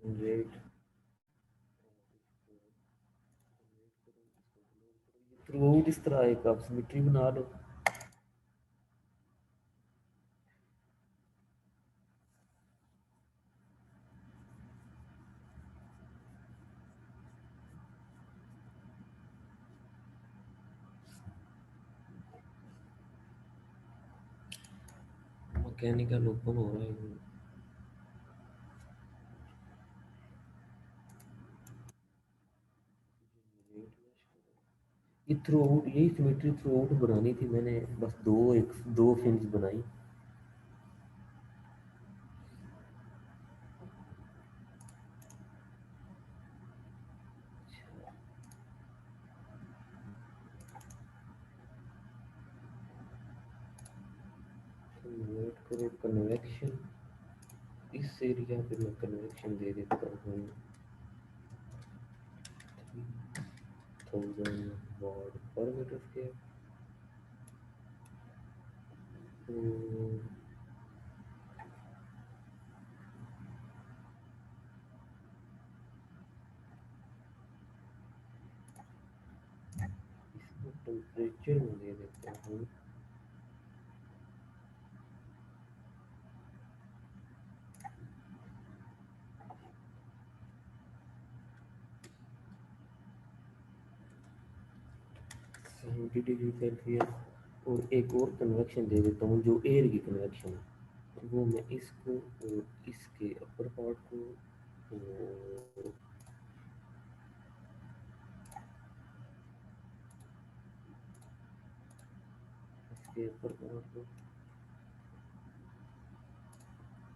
जनरेट थ्रू आउट इस तरह एक आप सिमेट्री बना लो, मैकेनिकल ओपन हो रहा है, ये थ्रू आउट, यही सिमेट्री थ्रू आउट बनानी थी मैंने, बस दो फिल्म्स बनाई, कन्वर्ट करो कन्वेक्शन, इस एरिया पे मैं कन्वेक्शन दे देता हूँ 3000 वाट पर मीटर स्क्वायर, तो इसको टेम्परेचर में दे देता हूँ 20 डिग्री सेल्सियस, और एक और कन्वेक्शन दे देता हूँ जो एयर की कन्वेक्शन है, वो मैं इसको और इसके अपर पार्ट को और इसके अपर पार्ट को,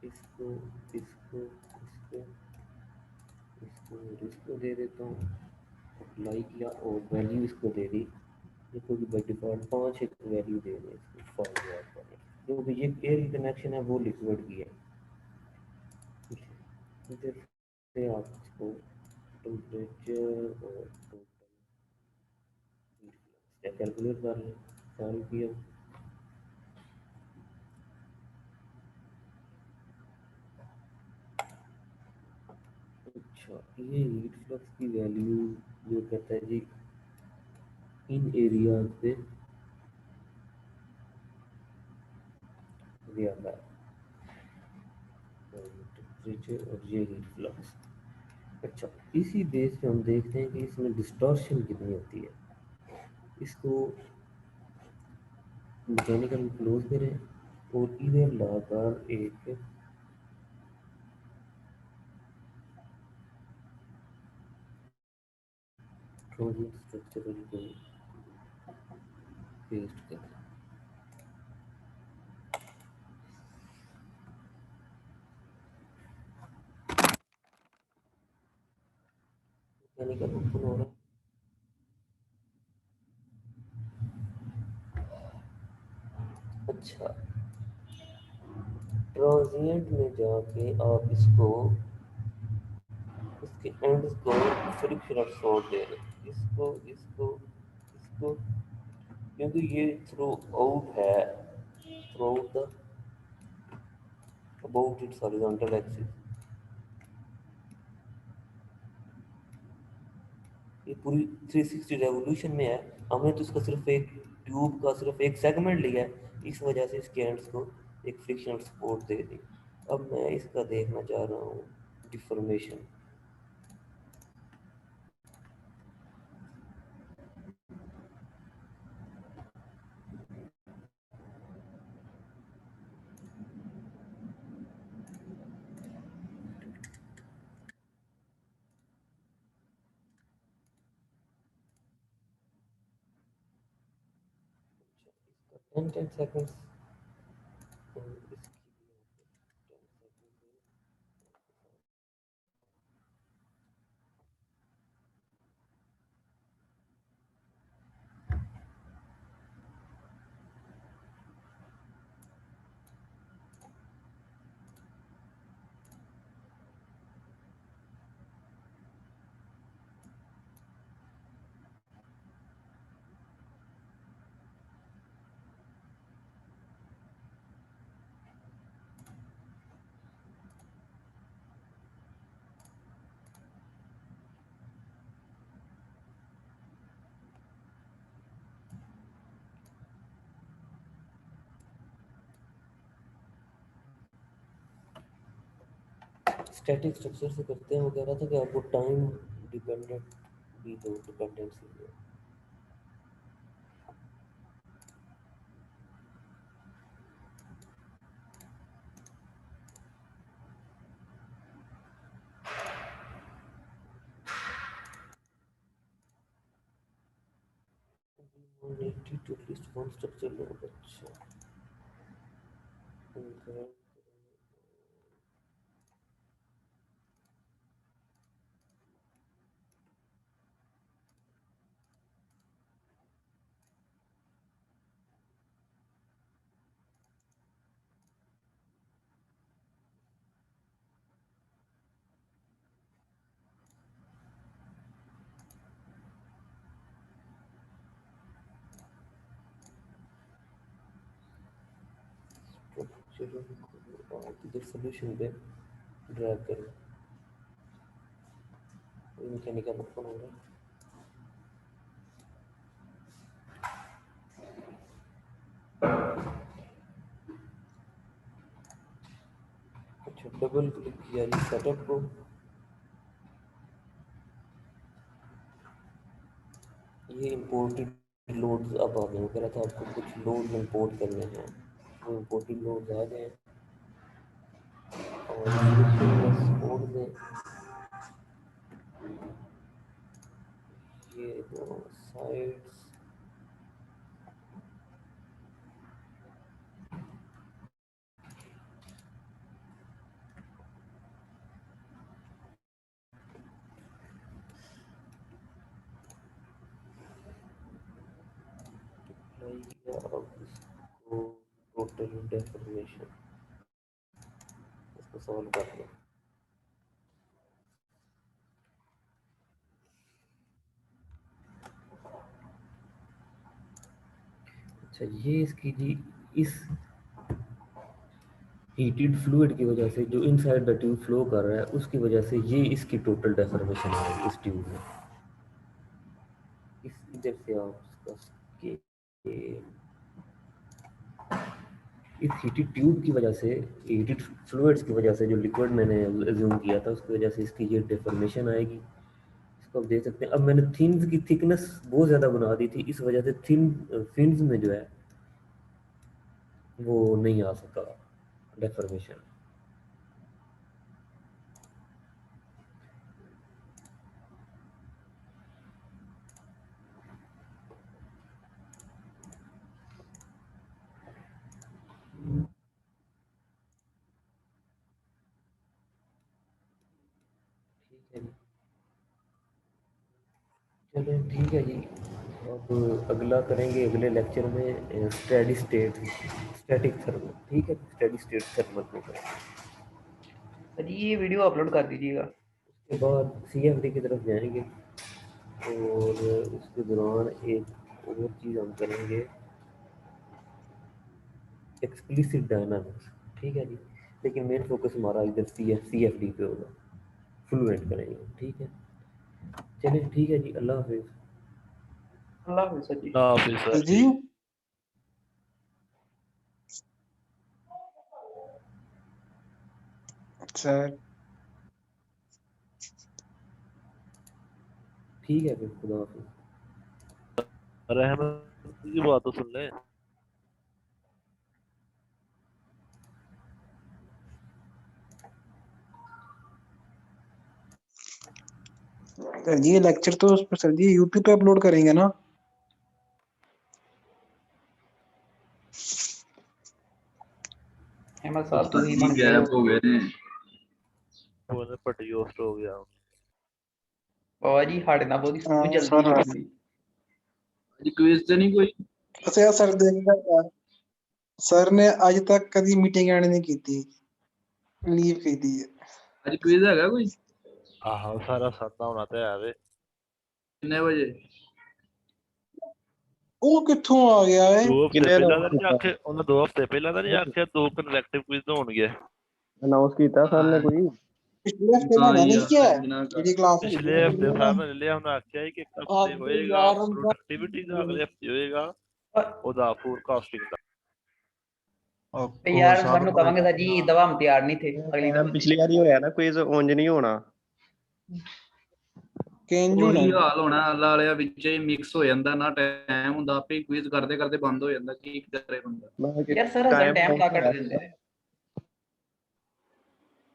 इसको इसको इसको इसको और इसको दे देता हूँ, अप्लाई किया और वैल्यू इसको दे दी। देखो कि बाई डिफ़ॉल्ट 5 एक वैल्यू दे दें इसको 5 वाट वाले, क्योंकि ये एयर की कनेक्शन है वो लिक्विड की है। इधर से आप इसको टेम्परेचर और टोटल कैलकुलेट कर लें, सॉल्व किया। अच्छा, ये हीट फ्लक्स की वैल्यू जो कहता है जी इन एरियाज पे ज़्यादा टेम्परेचर और ये हीट फ्लक्स। अच्छा, इसी बेस पे हम देखते हैं कि इसमें डिस्टॉर्शन कितनी होती है। इसको मैकेनिकल क्लोज करें और इधर लाकर एक ट्रांजिट स्ट्रक्चरल को पेस्ट करें। मैकेनिकल ओपन हो रहा है। अच्छा, ट्रांजिएंट में जाके आप इसको इसके एंड्स को फ्रिक्शनल सॉर्ट दे रहे, इसको इसको इसको, क्योंकि ये थ्रू आउट है, through out the about it's horizontal axis, ये पूरी 360 रेवोल्यूशन में है। हमने तो इसका सिर्फ एक ट्यूब का सिर्फ एक सेगमेंट लिया है, इस वजह से इसके एंड्स को एक फ्रिक्शनल सपोर्ट दे दी। अब मैं इसका देखना चाह रहा हूँ डिफॉर्मेशन। इसका 10 सेकंड्स और इसकी भी 10 सेकंड है। स्टैटिक स्ट्रक्चर से करते हैं, वो कह रहा था कि आपको टाइम डिपेंडेंट भी दो डिपेंडेंसी है। Need to at least one structure load. अच्छा, चलो इधर सोल्यूशन पे ड्रैग करो, मैकेनिकल ओपन हो रहा है। अच्छा, डबल क्लिक किया जी सेटअप को, ये इंपोर्टेड लोड्स अब आ गए, वो कह रहा था आपको कुछ लोड्स इंपोर्ट करने हैं, वो इंपोर्टेड लोड्स आ गए और छोड़ दें ये दो साइड्स। अब इसको टोटल डेफिनेशन इसको सॉल्व कर लो। अच्छा ये इसकी जी इस हीटेड फ्लूइड की वजह से जो इनसाइड द ट्यूब फ्लो कर रहा है उसकी वजह से ये इसकी टोटल डेफॉर्मेशन है इस ट्यूब में। इस इधर से आप इसका इस हीटेड ट्यूब की वजह से, हीटेड फ्लूइड्स की वजह से जो लिक्विड मैंने एज्यूम किया था उसकी वजह से इसकी ये डेफॉर्मेशन आएगी। इसको आप देख सकते हैं। अब मैंने थिन्स की थिकनेस बहुत ज़्यादा बना दी थी, इस वजह से थिन फिन्स में जो है वो नहीं आ सका डेफॉर्मेशन। ठीक है जी, चलो ठीक है जी। अब अगला करेंगे अगले लेक्चर में स्टेडी स्टेट स्टैटिक थर्मल। ठीक है, स्टेडी स्टेट थर्मल को करेंगे। जी ये वीडियो अपलोड कर दीजिएगा। उसके बाद सीएफडी की तरफ जाएंगे और उसके दौरान एक और चीज़ हम करेंगे, एक्सप्लिसिट डायनामिक्स। ठीक है जी, लेकिन मेन फोकस हमारा इधर सीएफडी पे होगा, फ्लुएंट करेंगे। ठीक है, चलिए ठीक है जी, अल्लाह हाफिज़। अल्लाह हाफिज़ सर जी। हाफिज सर जी ठीक। सर ठीक है फिर, खुदा हाफिज़। रहमत की बात तो सुन ले। सर जी ये लेक्चर तो उस पर सर जी यूट्यूब पे अपलोड करेंगे ना? अहमद साहब उस्ताद ਤੁਸੀਂ जी ਬਣ ਕੇ गैप हो गए ने। फोन पट्टी होस्ट हो गया। ਬਾਬਾ ਜੀ ਸਾਡੇ ਨਾਲ ਬਹੁਤ हाँ, ਜਲਦੀ सर ਹੋ ਜਾਂਦੀ। आज क्विज तो नहीं कोई? अच्छा सर देखिएगा यार, सर ने आज तक कभी मीटिंग एंड नहीं की थी, लीव की थी। आज क्विज हैगा कोई? आहो सारा सत्ता होना तो है वे। कितने बजे? ਉਹ ਕਿੱਥੋਂ ਆ ਗਿਆ ਏ? दो हफ्ते पहला तो नहीं आखे उन्हें, 2 हफ्ते पहला तो नहीं आखे 2 कन्वेक्टिव क्विज होंगे। अनाउंस ਕੀਤਾ ਸਰ ਨੇ ਕੋਈ? ਪਿਛਲੇ ਹਫਤੇ हाँ ਨਾ ਨਹੀਂ यार, ਕਿਹਾ इतना कर। ਜਿਹੜੀ ਕਲਾਸ पिछले हफ्ते सार ने लिया उन्हें आख्या है कि एक हफ्ते अब होएगा यार हम प्रोडक्टिविटी का, अगले हफ्ते होएगा ओदा फोरकास्टिंग का। ਤੇ ਯਾਰ ਸਾਨੂੰ ਕਵਾਂਗੇ ਸਰ ਜੀ ਦਵਾ ਹਮ ਤਿਆਰ ਨਹੀਂ थे अगली दफा। ਪਿਛਲੀ ਵਾਰੀ ਹੋਇਆ ਨਾ ਕੁਇਜ਼, ਉਂਝ ਨਹੀਂ ਹੋਣਾ। ਕੇਂਜੂ ਉਹੀ ਹਾਲ ਹੋਣਾ, ਅੱਲਾ ਵਾਲਿਆ ਵਿੱਚ ਹੀ ਮਿਕਸ ਹੋ ਜਾਂਦਾ ਨਾ, ਟਾਈਮ ਹੁੰਦਾ ਆਪੇ ਕੁਇਜ਼ ਕਰਦੇ ਕਰਦੇ ਬੰਦ ਹੋ ਜਾਂਦਾ, ਕੀ ਕਰੇ ਬੰਦਾ। ਯਾਰ ਸਰ ਅਸਲ ਟਾਈਮ ਲਾ ਕੱਟ ਦਿੰਦੇ ਨੇ।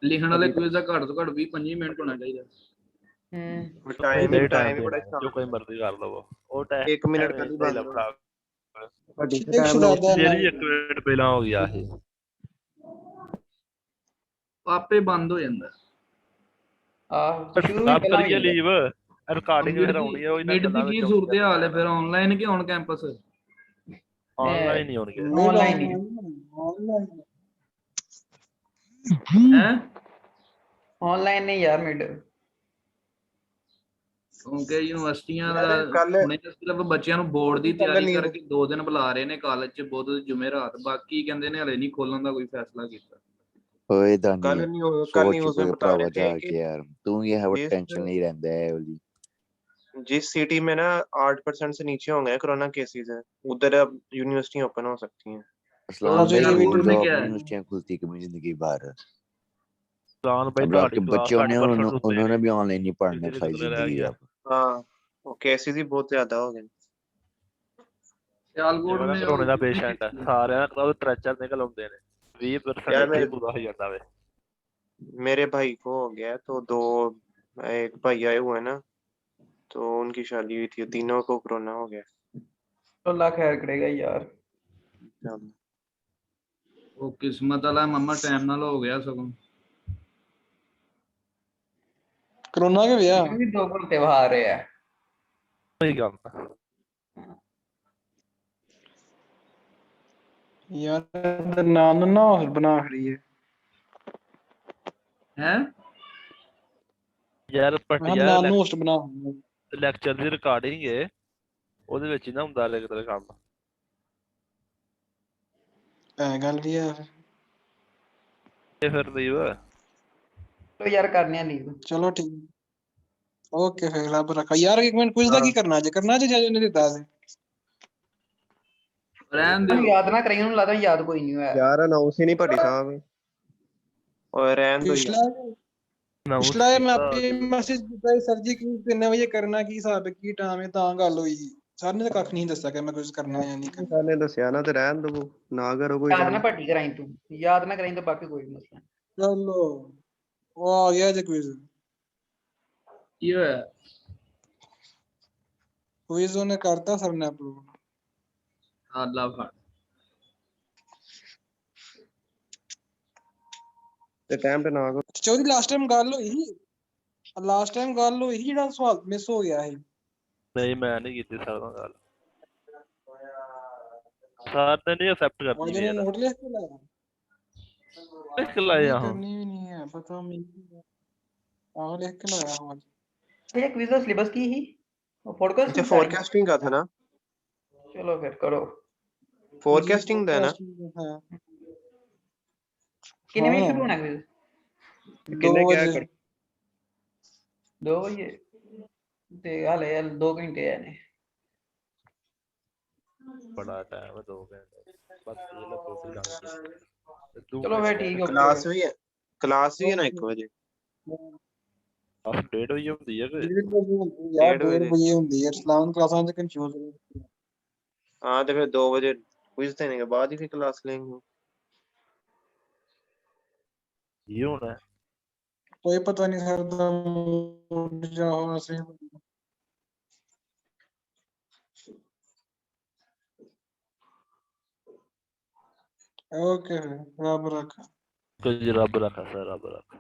ਲਿਖਣ ਵਾਲੇ ਕੁਇਜ਼ ਦਾ ਘੱਟ ਤੋਂ ਘੱਟ 20-25 ਮਿੰਟ ਹੋਣਾ ਚਾਹੀਦਾ। टाइम नहीं ही टाइम बड़ा देना जो कोई मर्जी कर लो वो टाइम 1 ਮਿੰਟ में ਕਦੀ पहला ਬੰਦ बड़ा ਵੱਡੀ एक ਟਾਈਮ शरारत जेरी 1 मिनट पहला हो गया है ਆਪੇ ਬੰਦ ਹੋ ਜਾਂਦਾ। ਆਹ ਸ਼ੁਰੂ ਹੀ सब ਪਹਿਲਾਂ करिए ਹੀ लीव रिकॉर्डिंग फिर आउनी है वो इना ਮਿਡ ਦੀ गल्ला ਕੀ विच ਜ਼ਰੂਰਤ ਹਾਲ ਹੈ ਫਿਰ, ਆਨਲਾਈਨ ਕਿ ਔਨ ਕੈਂਪਸ? ऑनलाइन ही होंगे। ਆਨਲਾਈਨ ਹੀ ਹੈ ਆਨਲਾਈਨ ਨਹੀਂ ਯਾਰ ਮਿਡ। ਕਿਉਂਕਿ ਯੂਨੀਵਰਸਿਟੀਆਂ ਦਾ ਯਾਰ ਕੱਲ੍ਹ- ਹੁਣੇ ਸਿਰਫ ਬੱਚਿਆਂ ਨੂੰ ਬੋਰਡ ਦੀ ਕੱਲ੍ਹ ਤਿਆਰੀ ਨੀਂਦ- ਕਰਕੇ 2 ਦਿਨ ਬੁਲਾ ਰਹੇ ਨੇ ਕਾਲਜ 'ਚ, ਬੁੱਧ ਜੁਮੇਰਾਤ, ਬਾਕੀ ਕਹਿੰਦੇ ਨੇ ਹਲੇ ਨਹੀਂ ਖੋਲਣ ਦਾ ਕੋਈ ਫੈਸਲਾ ਕੀਤਾ। ਓਏ ਕੱਲ ਦਾਨੀ ਨਹੀਂ ਹੋ ਸੋਚ ਨਹੀਂ ਉਸ ਚੁੱਕੇ में बता ਭਰਾਵਾ रहे ਜਾ थे ਕੇ कि ਯਾਰ ਤੂੰ ये है वो जिस टेंशन नहीं रहता है वाली। जिस सिटी में ना 8% से नीचे होंगे कोरोना केसेस है, उधर अब यूनिवर्सिटी ओपन हो सकती हैं। असलान तो भाई ये उर्दू ने तो क्या अपनी है? यूनिवर्सिटियां खुलती कभी जिंदगी भर। जान भाई अब आपके बच्चे होने उन्होंने भी ऑनलाइन ही पढ़ना है सारी जिंदगी अब। हाँ वो केसेस ही बहुत ज्यादा हो गए। ਸਿਆਲਕੋਟ ਜਿਵੇਂ ਨੇ ਨਾ ਕਰੋਨੇ ਦਾ ਉਹ ਪੇਸ਼ੈਂਟ ਹੈ ਸਾਰਿਆਂ ਦਾ ਟ੍ਰੈਚਰ ਨਿਕਲ ਆਉਂਦੇ ਨੇ 20% यार ਇੱਥੇ ਹੀ मेरे ਪੂਰਾ ਹੋ ਜਾਂਦਾ ਵੇ मेरे भाई को हो गया तो दो एक भाई आए हुए हैं ना तो उनकी शादी हुई थी तीनों को कोरोना हो गया। अल्लाह खैर करेगा यार। ਉਹ ਕਿਸਮਤ ਵਾਲਾ ਮੰਮਾ ਟਾਈਮ ਨਾਲ ਹੋ ਗਿਆ ਸਗੋਂ। ਕਰੋਨਾ ਕੇ ਵਿਆਹ भी दो को त्योहार है। ਸਹੀ ਗੱਲ ਆ। ਯਾਰ ਨਾਮ ਨਾ ਬਣਾ ਖੜੀ ਹੈ ਹੈ ਯਾਰ ਮੈਂ ਯਾਰ ਨਾਮ ਨੂੰ ਹੋਸਟ ਬਣਾ ਲੈਕਚਰ ਦੀ ਰਿਕਾਰਡਿੰਗ ਏ ਉਹਦੇ ਵਿੱਚ ਹੀ ਨਾ ਹੁੰਦਾ ਲੈ ਤੇਰਾ ਕੰਮ ਐ ਗੱਲ ਵੀ ਹੈ ਤੇ ਫਿਰ ਲੀਵ तो यार करने हैं लीव। ਚਲੋ ਠੀਕ ਓਕੇ ਫਿਰ ਰੱਬ ਰੱਖਾ ਯਾਰ ਇੱਕ ਮਿੰਟ ਕੁਝ ਦਾ ਕੀ ਕਰਨਾ ਜੇ ਜੱਜ ਨੇ ਦਿੱਤਾ ਸੀ ਰਹਿਣ ਉਹਨੂੰ ਦਿਓ ਯਾਦ ਨਾ ਕਰੀ ਉਹਨੂੰ ਲੱਗਦਾ ਯਾਦ ਕੋਈ ਨਹੀਂ ਹੋਇਆ। यार अनाउंस ही नहीं भट्टी साहब और रहन दो ਪਿਛਲਾ ਪਿਛਲਾ ਇਹ ਮੈਂ ਆਪੇ ਮੈਸੇਜ ਕੀਤਾ ਸਰ ਜੀ ਕਿੰਨੇ ਵਜੇ ਕਰਨਾ ਕੀ ਹਿਸਾਬ ਕੀ ਟਾਈਮ ਹੈ ਤਾਂ ਗੱਲ ਹੋਈ ਸਰ ਨੇ ਤਾਂ ਕੱਖ ਨਹੀਂ ਦੱਸਿਆ ਕਿ ਮੈਂ ਕੁਝ ਕਰਨਾ ਜਾਂ ਨਹੀਂ ਕਰਨਾ सर ने दसिया ना तो रहन दो ना करो कोई याद ना काम। पट्टी कराई तू याद ना कराई तो बाकी कोई मसला नहीं। ਚਲੋ ਉਹ ਆ ਗਿਆ ਜੇ ਕੁਇਜ਼ ਕੀ ਹੋਇਆ ਕੁਇਜ਼ ਉਹਨੇ ਕਰਤਾ ਸਰ ਨੇ ਅਪਲੋਡ ਅੱਲਾ ਫੜ ਤੇ ਟਾਈਮ ਤੇ ਨਾ ਕਰੋ। ਚੌਧਰੀ ਲਾਸਟ ਟਾਈਮ ਗੱਲ ਹੋਈ ਸੀ ਜਿਹੜਾ ਸਵਾਲ ਮਿਸ ਹੋ ਗਿਆ ਸੀ ਨਹੀਂ ਮੈਂ ਨਹੀਂ ਕੀਤੀ ਸਰ ਨਾਲ ਗੱਲ ਸਰ ਨੇ ਨਹੀਂ ਐਕਸੈਪਟ ਉਹ ਕਰਨੀ ਜਿਹਨੇ ਮੇਰਾ ਨੋਟ ਲਿਖ ਕੇ ਲਾਇਆ ਲਿਖ ਲਾਇਆ ਹਾਂ ਕਰਨੀ ਵੀ ਨਹੀਂ ਹੈ ਪਤਾ ਮੈਨੂੰ ਆਹ ਲਿਖ ਕੇ ਲਾਇਆ ਹਾਂ ये क्विज का सिलेबस की ही और पॉडकास्ट अच्छा फोरकास्टिंग का था ना चलो फिर करो। फोरकास्टिंग का है ना हाँ कितने बजे हाँ। शुरू होना क्विज? 2 किन्ने क्या बजे कर 2 बजे ते हाले 2 घंटे है ने। बड़ा टाइम है 2 घंटे बस ये लो कोई जान चलो फिर ठीक है क्लास भी है ना 1 बजे अपडेट हुई ਹੁੰਦੀ ਹੈ ਕਿ 1:30 ਵਜੇ ਹੁੰਦੀ ਹੈ ਇਸਲਾਮ ਕਲਾਸਾਂ ਚ ਕੰਫਿਊਜ਼ हाँ तो फिर 2 बजे क्विज देने के बाद ही फिर क्लास लेंगे। ਇਹ ਹੋਣਾ ਕੋਈ ਪਤਾ ਨਹੀਂ ਸਰ ਦਾ mood ਜਾ ਹੋਣਾ ਸੀ ਓਕੇ ਰੱਬ ਰੱਖਾ ਕੁਝ ਰੱਬ ਰੱਖਾ ਸਰ ਰੱਬ ਰੱਖਾ